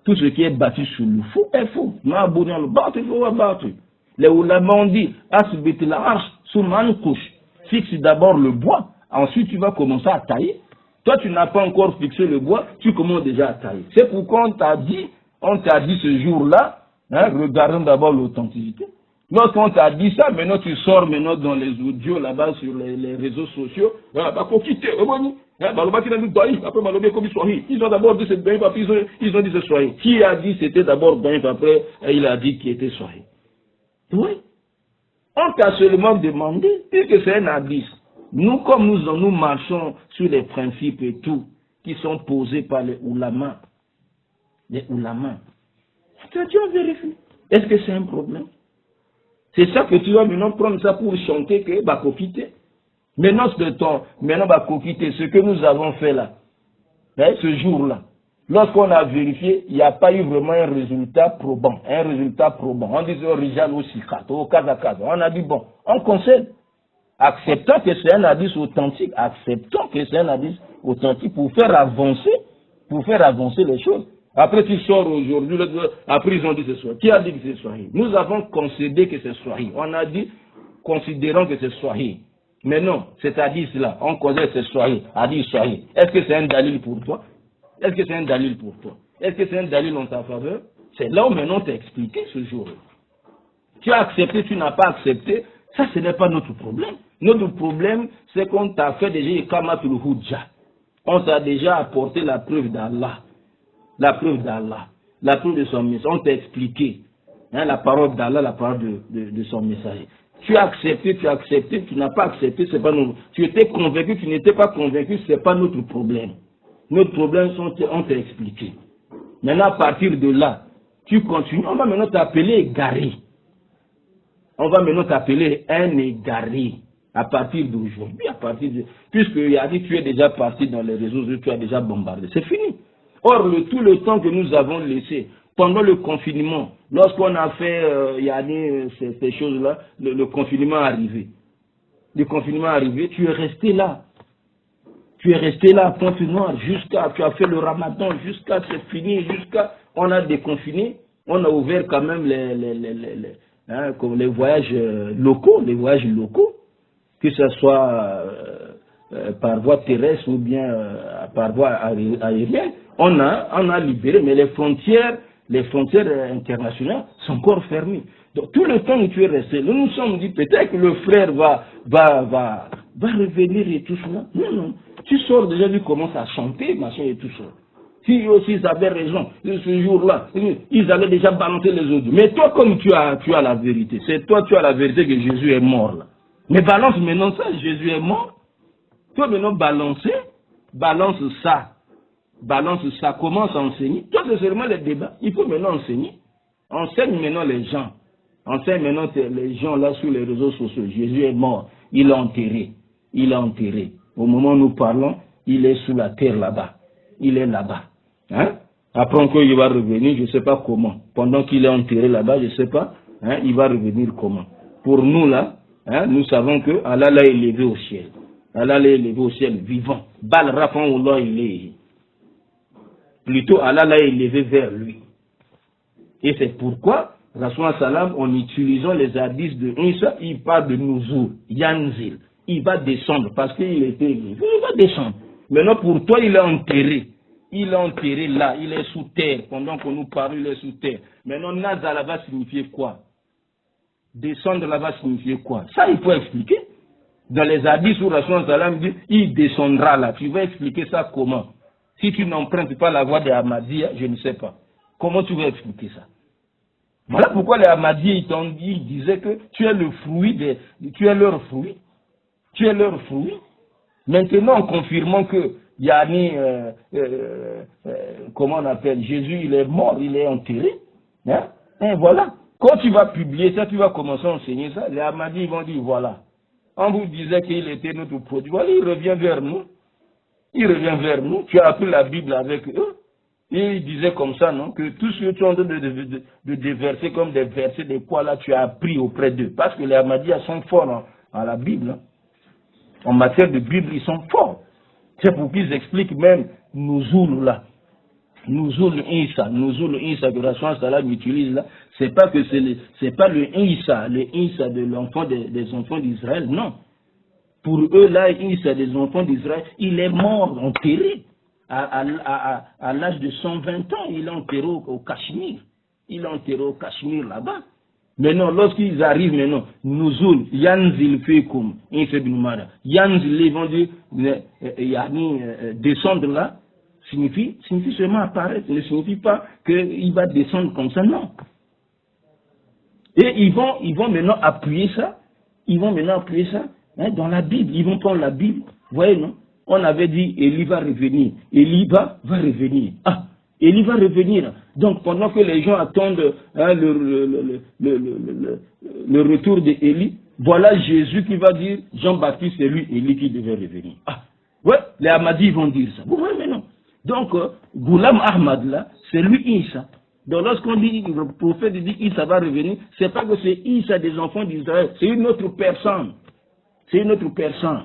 Tout ce qui est bâti sur le faux est faux. Les ulama ont dit fixe d'abord le bois, ensuite tu vas commencer à tailler. Toi, tu n'as pas encore fixé le bois, tu commences déjà à tailler. C'est pourquoi on t'a dit ce jour-là, regardons d'abord l'authenticité. Lorsqu'on t'a dit ça, maintenant tu sors maintenant dans les audios là-bas sur les réseaux sociaux. Ils ont d'abord dit c'est bien, ils ont dit c'est soyez. Qui a dit c'était d'abord bien, après il a dit qu'il était soyez. Oui. On t'a seulement demandé, puisque c'est un hadith. Nous, comme nous marchons sur les principes et tout, qui sont posés par les ulama, tu as dû vérifier. Est-ce que c'est un problème? C'est ça que tu vas maintenant prendre ça pour chanter que bah profiter. Maintenant, ce que nous avons fait là, hein, ce jour-là, lorsqu'on a vérifié, il n'y a pas eu vraiment un résultat probant. On disait au Rijal, au Sikhat, au Kazakaz. On a dit, bon, on concède. Acceptons que c'est un hadith authentique. Pour faire avancer les choses. Après, tu sors aujourd'hui, après ils ont dit que c'est Swahili. Qui a dit que c'est Swahili? Nous avons concédé que c'est Swahili. On a dit, considérons que c'est Swahili. Mais non, cet hadith-là, on considère que c'est Swahili. Hadith Swahili. Est-ce que c'est un dalil pour toi? Est-ce que c'est un dalil en ta faveur? C'est là où maintenant tu as expliqué ce jour-là. Tu as accepté, tu n'as pas accepté. Ça, ce n'est pas notre problème. Notre problème, c'est qu'on t'a fait déjà Ikamatul Hujja. On t'a déjà apporté la preuve d'Allah. La preuve de son message. On t'a expliqué. Hein, la parole d'Allah, la parole de son messager. Tu as accepté, tu n'as pas accepté, c'est pas notre. Tu étais convaincu, tu n'étais pas convaincu, c'est pas notre problème. Notre problème, on t'a expliqué. Maintenant, à partir de là, tu continues. On va maintenant t'appeler égaré. Un égaré. À partir d'aujourd'hui, puisque il a dit tu es déjà parti dans les réseaux, tu as déjà bombardé. C'est fini. Or, tout le temps que nous avons laissé, pendant le confinement, lorsqu'on a fait ces choses-là, le confinement est arrivé. Tu es resté là. Point noir, tu as fait le ramadan, jusqu'à c'est fini, on a déconfiné, on a ouvert quand même les voyages locaux, que ce soit par voie terrestre ou bien par voie aérienne. On a libéré, mais les frontières internationales sont encore fermées. Donc tout le temps où tu es resté, nous nous sommes dit peut-être que le frère va revenir et tout cela. Non. Tu sors déjà, tu commences à chanter, machin et tout ça. Si aussi ils avaient raison, ce jour-là, ils allaient déjà balancer les autres. Mais toi, comme tu as la vérité, c'est toi, tu as la vérité que Jésus est mort là. Mais balance maintenant ça, Jésus est mort. Toi maintenant balance ça, commence à enseigner. Toi c'est seulement les débats, il faut maintenant enseigner. Enseigne maintenant les gens. Les gens là sur les réseaux sociaux. Jésus est mort, il est enterré. Au moment où nous parlons, il est sous la terre là-bas. Il est là-bas. Hein? Après encore, il va revenir, je ne sais pas comment. Pendant qu'il est enterré là-bas, je ne sais pas, hein, il va revenir comment. Pour nous là, hein, nous savons que Allah l'a élevé au ciel. Vivant. Bal rafa'ullah ilayhi. Plutôt, Allah l'a élevé vers lui. Et c'est pourquoi, Rasulullah sallam, en utilisant les hadiths de Isa, il parle de Nuzul, Yanzil. Il va descendre parce qu'il était élevé. Il va descendre. Maintenant, pour toi, il est enterré. Là, il est sous terre. Pendant qu'on nous parle, il est sous terre. Maintenant, Nazala va signifier quoi? Descendre là va signifier quoi? Ça, il faut expliquer. Dans les hadiths où Rasulullah sallam dit, il descendra là. Tu vas expliquer ça comment? Si tu n'empruntes pas la voie des Ahmadiyya, je ne sais pas. Comment tu vas expliquer ça? Voilà pourquoi les Ahmadiyya, ils disaient que tu es le fruit tu es leur fruit. Maintenant, en confirmant que comment on appelle, Jésus, il est mort, il est enterré. Hein? Et voilà. Quand tu vas publier ça, tu vas commencer à enseigner ça. Les Ahmadis vont dire, voilà. On vous disait qu'il était notre produit. Voilà, il revient vers nous. Tu as appris la Bible avec eux. Et ils disaient comme ça, non? Que tout ce que tu es en train de déverser comme des versets, des quoi là, tu as appris auprès d'eux. Parce que les Ahmadis sont forts en la Bible. Hein. En matière de Bible, ils sont forts. C'est pour qu'ils expliquent même Nuzul là. Nuzul Isa que Rasulullah sallam utilise là, c'est pas que c'est pas le Isa de l'enfant des enfants d'Israël, non. Pour eux là, Isa des enfants d'Israël, il est mort, enterré à l'âge de 120 ans, il est enterré au Cachemire. Là-bas. Maintenant, lorsqu'ils arrivent maintenant, Nuzul, Yanzil Fekum, Yanzil, ils vont dire, descendre là, signifie seulement apparaître, ne signifie pas qu'il va descendre comme ça, non. Et ils vont maintenant appuyer ça, hein, dans la Bible, ils vont prendre la Bible, vous voyez, non? On avait dit, Élie va revenir, Ah, Élie va revenir. Donc pendant que les gens attendent hein, le retour d'Élie, Voilà Jésus qui va dire, Jean-Baptiste, c'est lui Élie qui devait revenir. Ah, ouais, les Ahmadis vont dire ça. Vous voyez, mais non. Donc, Ghulam Ahmad, là, c'est lui Issa. Donc, lorsqu'on dit, le prophète dit Issa va revenir, c'est pas que c'est Issa des enfants d'Israël, c'est une autre personne. C'est une autre personne.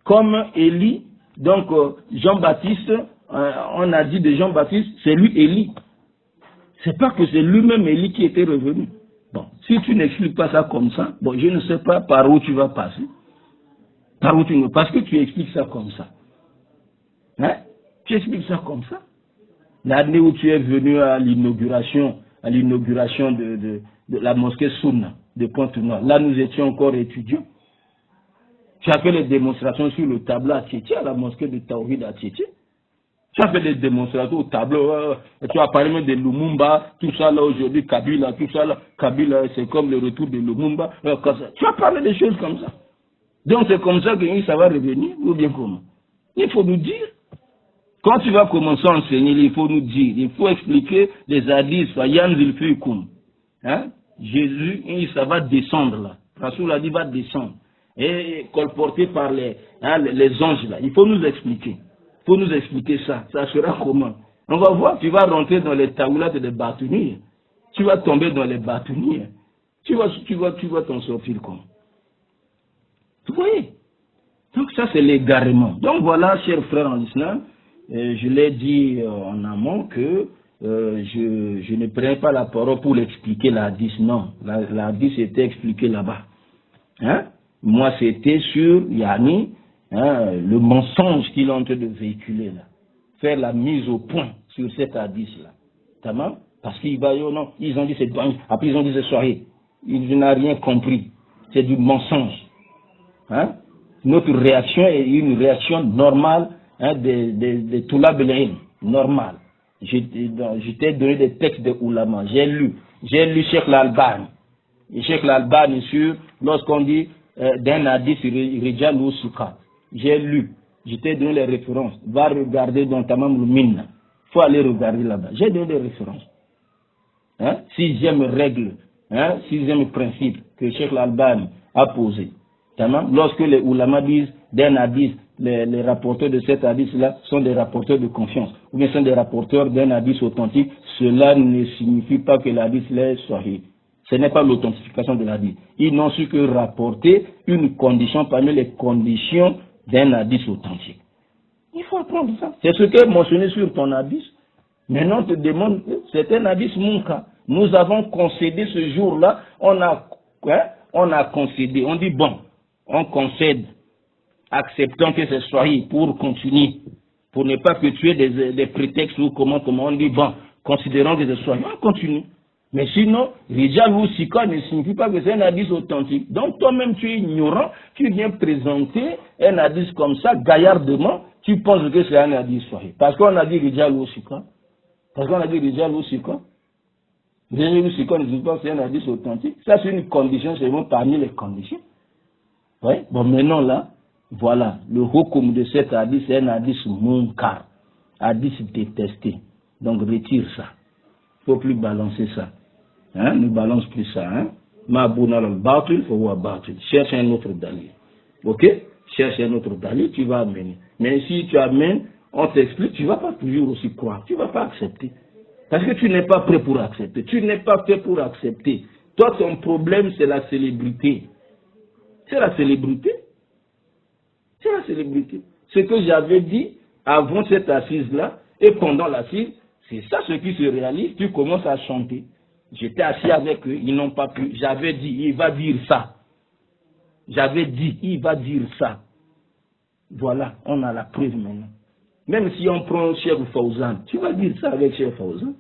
Comme Élie, donc Jean-Baptiste, on a dit de Jean-Baptiste, c'est lui Élie. C'est pas que c'est lui-même Élie qui était revenu. Bon, si tu n'expliques pas ça comme ça, bon, je ne sais pas par où tu vas passer. Par où tu parce que tu expliques ça comme ça. Hein? Tu expliques ça comme ça. L'année où tu es venu à l'inauguration de la mosquée Sunna de Pointe-Noire, là nous étions encore étudiants. Tu as fait les démonstrations sur le tableau à Tchétché, à la mosquée de Tawhid à Tchétché. Tu as fait des démonstrations au tableau, tu as parlé même de Lumumba, tout ça là aujourd'hui, Kabila, tout ça là, Kabila c'est comme le retour de Lumumba. Tu as parlé des choses comme ça. Donc c'est comme ça que ça va revenir, ou bien comment? Il faut nous dire. Quand tu vas commencer à enseigner, il faut nous dire, il faut expliquer les hadiths, hein? Jésus, ça va descendre là. Rasoul a dit va descendre. Et colporté par les anges là. Il faut nous expliquer. Il faut nous expliquer ça. Ça sera comment? On va voir, tu vas rentrer dans les taoulates des bâtonniers. Tu vas tomber dans les bâtonniers. Tu vas t'en sortir comment? Vous voyez? Donc ça c'est l'égarement. Donc voilà, chers frères en islam, je l'ai dit en amont que je ne prends pas la parole pour expliquer la hadith. Non, la hadith était expliquée là-bas. Hein? Moi c'était sur Yani, hein, le mensonge qu'il est en train de véhiculer là. Faire la mise au point sur cette hadith là. Tamam? Parce qu'ils non, ils ont dit c'est bon, après ils ont dit c'est soirée. Ils n'ont rien compris. C'est du mensonge. Hein? Notre réaction est une réaction normale, hein, de Toulab el-Ilm, normale. Je t'ai donné des textes de Oulama, j'ai lu Cheikh l'Albani. Cheikh l'Albani sur, lorsqu'on dit d'un hadith Rijal ou Souka, j'ai lu, je t'ai donné les références. Va regarder dans Tamam al-Minna, il faut aller regarder là-bas. J'ai donné des références. Hein? Sixième règle, hein, sixième principe que Cheikh l'Albani a posé. Lorsque les ulama disent d'un hadith, les rapporteurs de cet hadith-là sont des rapporteurs de confiance, ou bien sont des rapporteurs d'un hadith authentique, cela ne signifie pas que l'hadith est sahih. Ce n'est pas l'authentification de l'hadith. Ils n'ont su que rapporter une condition parmi les conditions d'un hadith authentique. Il faut apprendre ça. C'est ce qui est mentionné sur ton hadith. Maintenant, on te demande, c'est un hadith munka. Nous avons concédé ce jour-là, on a concédé, on dit bon. On concède, acceptant que ce soit pour continuer, pour ne pas que tu aies des prétextes ou comment on dit, bon, considérant que ce soit, on continue. Mais sinon, Rijal ou Sika ne signifie pas que c'est un hadith authentique. Donc toi-même tu es ignorant, tu viens présenter un hadith comme ça, gaillardement, tu penses que c'est un hadith sahih. Parce qu'on a dit Rijal ou Sika. Parce qu'on a dit Rijal ou Sika. Rijal ou Sika ne signifie pas que c'est un hadith authentique. Ça c'est une condition, c'est vraiment parmi les conditions. Oui, bon maintenant là, voilà, le hukum de cet hadith, c'est un hadith munkar, hadith détesté. Donc retire ça. Il ne faut plus balancer ça. Hein? Ne balance plus ça. Hein? Ma'bouna al-batil, faut batil. Cherche un autre dalil. Ok? Cherche un autre dalil, tu vas amener. Mais si tu amènes, on t'explique, tu ne vas pas toujours aussi croire. Tu ne vas pas accepter. Parce que tu n'es pas prêt pour accepter. Tu n'es pas prêt pour accepter. Toi, ton problème, c'est la célébrité. C'est la célébrité. C'est la célébrité. Ce que j'avais dit avant cette assise-là et pendant l'assise, c'est ça ce qui se réalise. Tu commences à chanter. J'étais assis avec eux, ils n'ont pas pu. J'avais dit, il va dire ça. J'avais dit, il va dire ça. Voilà, on a la preuve maintenant. Même si on prend Cheikh Fawzan, tu vas dire ça avec Cheikh Fawzan.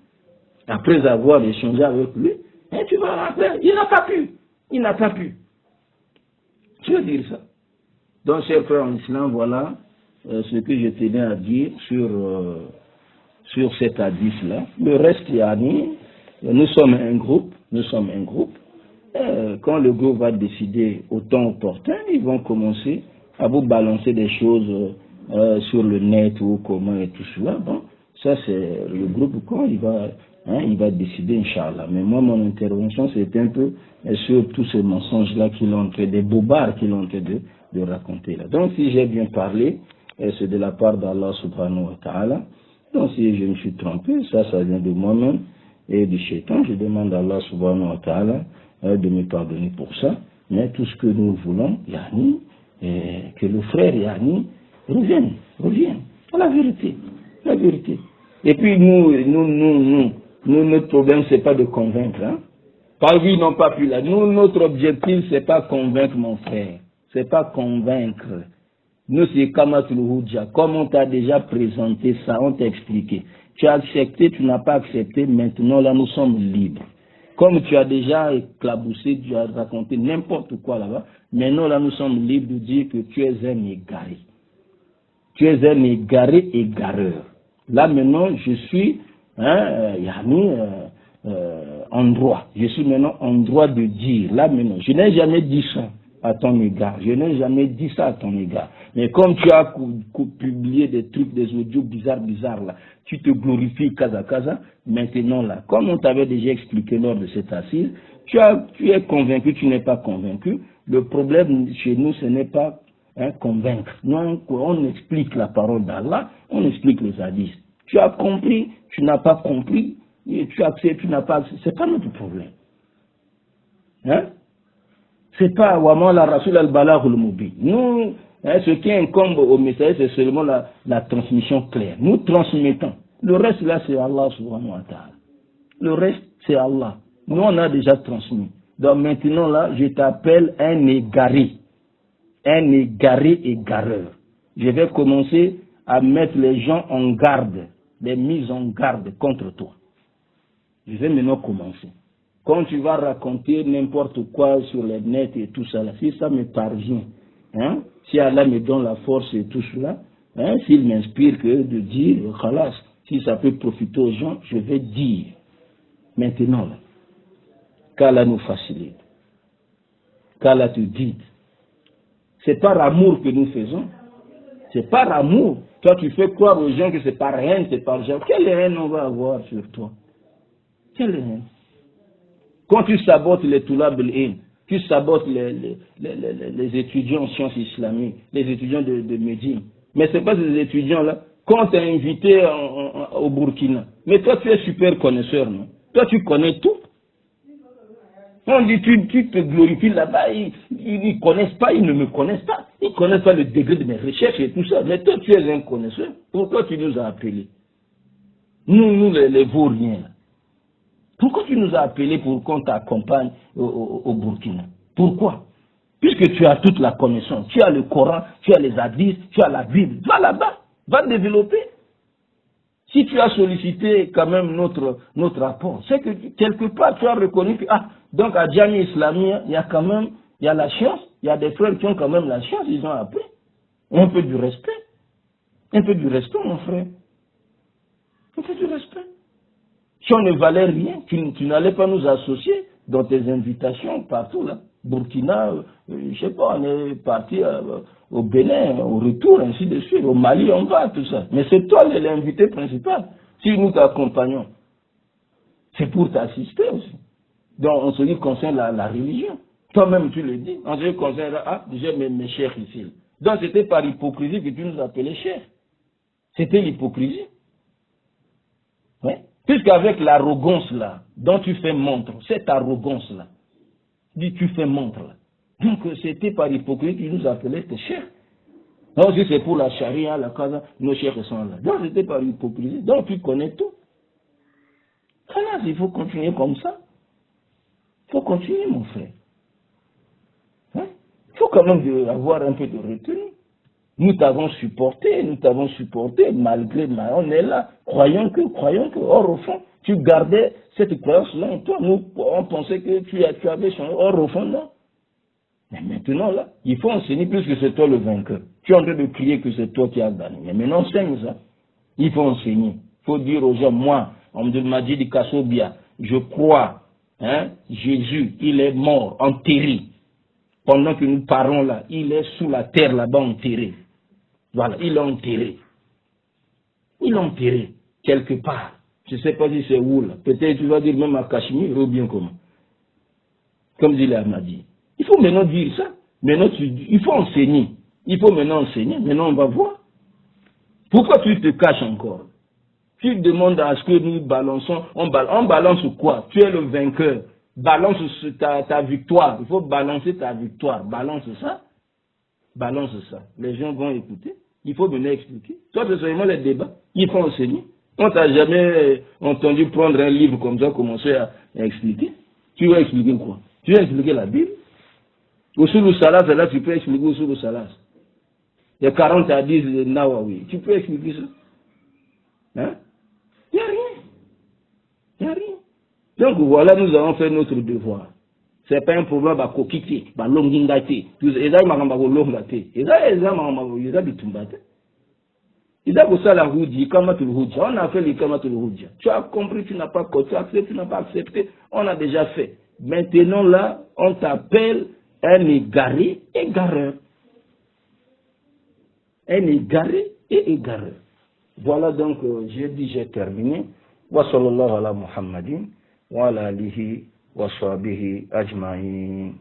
Après avoir échangé avec lui, et tu vas rappeler, il n'a pas pu. Il n'a pas pu. Tu veux dire ça. Donc, chers frères en islam, voilà ce que je tenais à dire sur cet hadith-là. Le reste, Yani, nous sommes un groupe. Quand le groupe va décider au temps opportun, ils vont commencer à vous balancer des choses sur le net ou comment et tout cela. Bon, ça c'est le groupe quand il va Hein, il va décider, Inch'Allah. Mais moi, mon intervention, c'était un peu sur tous ces mensonges-là qu'il est en train, des bobards qu'il est en train de raconter là. Donc, si j'ai bien parlé, c'est de la part d'Allah subhanahu wa ta'ala. Donc, si je me suis trompé, ça vient de moi-même et du shaitan. Je demande à Allah subhanahu wa ta'ala de me pardonner pour ça. Mais tout ce que nous voulons, Yani, que le frère Yani revienne à la vérité. La vérité. Et puis nous, notre problème, c'est pas de convaincre. Hein? Pas oui, non, pas plus là. Nous, notre objectif, c'est pas convaincre mon frère. C'est pas convaincre. Nous, c'est Kamatul Hujja. Comme on t'a déjà présenté ça, on t'a expliqué. Tu as accepté, tu n'as pas accepté. Maintenant, là, nous sommes libres. Comme tu as déjà éclaboussé, tu as raconté n'importe quoi là-bas. Maintenant, là, nous sommes libres de dire que tu es un égaré. Tu es un égaré égareur. Là, maintenant, je suis en droit. Je suis maintenant en droit de dire. Là, maintenant, je n'ai jamais dit ça à ton égard. Je n'ai jamais dit ça à ton égard. Mais comme tu as publié des trucs, des audios bizarres là, tu te glorifies casa. Maintenant, là, comme on t'avait déjà expliqué lors de cette assise, tu es convaincu, tu n'es pas convaincu. Le problème chez nous, ce n'est pas convaincre. Non, on explique la parole d'Allah, on explique les hadiths. Tu as compris, tu n'as pas compris, et tu acceptes, tu n'as pas accepté. C'est pas notre problème. Hein? C'est pas Waman la Rasul al-Balagh al-Mubin. Nous, ce qui incombe au messager, c'est seulement la transmission claire. Nous transmettons. Le reste là, c'est Allah subhanahu wa ta'ala. Le reste, c'est Allah. Nous, on a déjà transmis. Donc maintenant là, je t'appelle un égaré. Un égaré égareur. Je vais commencer à mettre les gens en garde, les mises en garde contre toi. Je vais maintenant commencer. Quand tu vas raconter n'importe quoi sur les nets et tout ça, là, si ça me parvient, hein, si Allah me donne la force et tout cela, hein, s'il m'inspire que de dire, khalas, si ça peut profiter aux gens, je vais dire. Maintenant, là, qu'Allah nous facilite, qu'Allah te guide. C'est par amour que nous faisons. C'est par amour. Toi, tu fais croire aux gens que c'est par haine, c'est par genre. Quelle haine on va avoir sur toi? Quelle haine? Quand tu sabotes les Toulab el-Hain, tu sabotes les étudiants en sciences islamiques, les étudiants de Médine. Mais ce n'est pas ces étudiants-là. Quand tu es invité au Burkina, mais toi, tu es super connaisseur, non? Toi, tu connais tout. On dit, tu te glorifies là-bas, ils ne connaissent pas, ils ne me connaissent pas. Ils ne connaissent pas le degré de mes recherches et tout ça. Mais toi, tu es un connaisseur. Pourquoi tu nous as appelés? Nous les vauriens. Pourquoi tu nous as appelés pour qu'on t'accompagne au Burkina? Pourquoi? Puisque tu as toute la connaissance. Tu as le Coran, tu as les hadiths, tu as la Bible. Va là-bas, va développer. Si tu as sollicité quand même notre rapport, c'est que quelque part tu as reconnu que, donc à Djami Islamia, il y a quand même, il y a la science, il y a des frères qui ont quand même la science, ils ont appris. Un peu du respect. Un peu du respect, mon frère. Un peu du respect. Si on ne valait rien, tu n'allais pas nous associer dans tes invitations partout là. Burkina, je sais pas, on est parti au Bénin, au retour, ainsi de suite. Au Mali, on va, tout ça. Mais c'est toi l'invité principal. Si nous t'accompagnons, c'est pour t'assister aussi. Donc, en ce qui concerne la religion, toi-même tu le dis. En ce qui concerne, j'ai mes chers ici. Donc, c'était par hypocrisie que tu nous appelais chers. C'était l'hypocrisie. Ouais. Puisqu'avec l'arrogance là, dont tu fais montre, cette arrogance là, tu fais montre là. Donc c'était par hypocrisie qu'ils nous appelaient tes chers. Donc si c'est pour la charia, la casa, nos chers sont là. Donc c'était par hypocrisie. Donc tu connais tout. Alors il faut continuer comme ça. Il faut continuer mon frère. Hein? Il faut quand même avoir un peu de retenue. Nous t'avons supporté malgré, on est là, croyons que, or au fond, tu gardais cette croyance-là en toi. Nous, on pensait que tu avais changé, or au fond, non. Mais maintenant, là, il faut enseigner plus que c'est toi le vainqueur. Tu es en train de crier que c'est toi qui as gagné. Mais maintenant, enseigne ça. Il faut enseigner. Il faut dire aux gens, moi, on m'a dit de Kassobia, je crois, hein, Jésus, il est mort, enterré. Pendant que nous parlons là, il est sous la terre là-bas enterré. Voilà, il est enterré. Il est enterré quelque part. Je ne sais pas si c'est où là. Peut-être tu vas dire même à Cachemire ou bien comment. Comme dit l'Ahmadi. Il faut maintenant dire ça. Maintenant, il faut enseigner. Il faut maintenant enseigner. Maintenant, on va voir. Pourquoi tu te caches encore? Tu demandes à ce que nous balançons. On balance quoi? Tu es le vainqueur. Balance ta victoire. Il faut balancer ta victoire. Balance ça. Balance ça. Les gens vont écouter. Il faut venir expliquer. Toi, c'est seulement les débats. Il faut enseigner. On t'a jamais entendu prendre un livre comme ça, commencer à expliquer. Tu vas expliquer quoi? Tu vas expliquer la Bible. Usul Salas, là, tu peux expliquer Usul Salas. Il y a 40 hadiths de Nawawi. Tu peux expliquer ça? Hein? Il n'y a rien. Il n'y a rien. Donc voilà, nous avons fait notre devoir. Ce n'est pas un problème à kokiti, à longingate. Ils ont longingate. Ils ont bitumbate. Ils ont ça la houdji, kamatul houdja. On a fait les kamatul houdja. Tu as compris, tu n'as pas compris, tu as accepté, tu n'as pas accepté. On a déjà fait. Maintenant là, on t'appelle un égaré, égareur. Un égaré et égareur. Voilà donc, j'ai dit, j'ai terminé. Wa sallallahu ala Muhammadin wa ala alihi wa sahbihi ajma'in.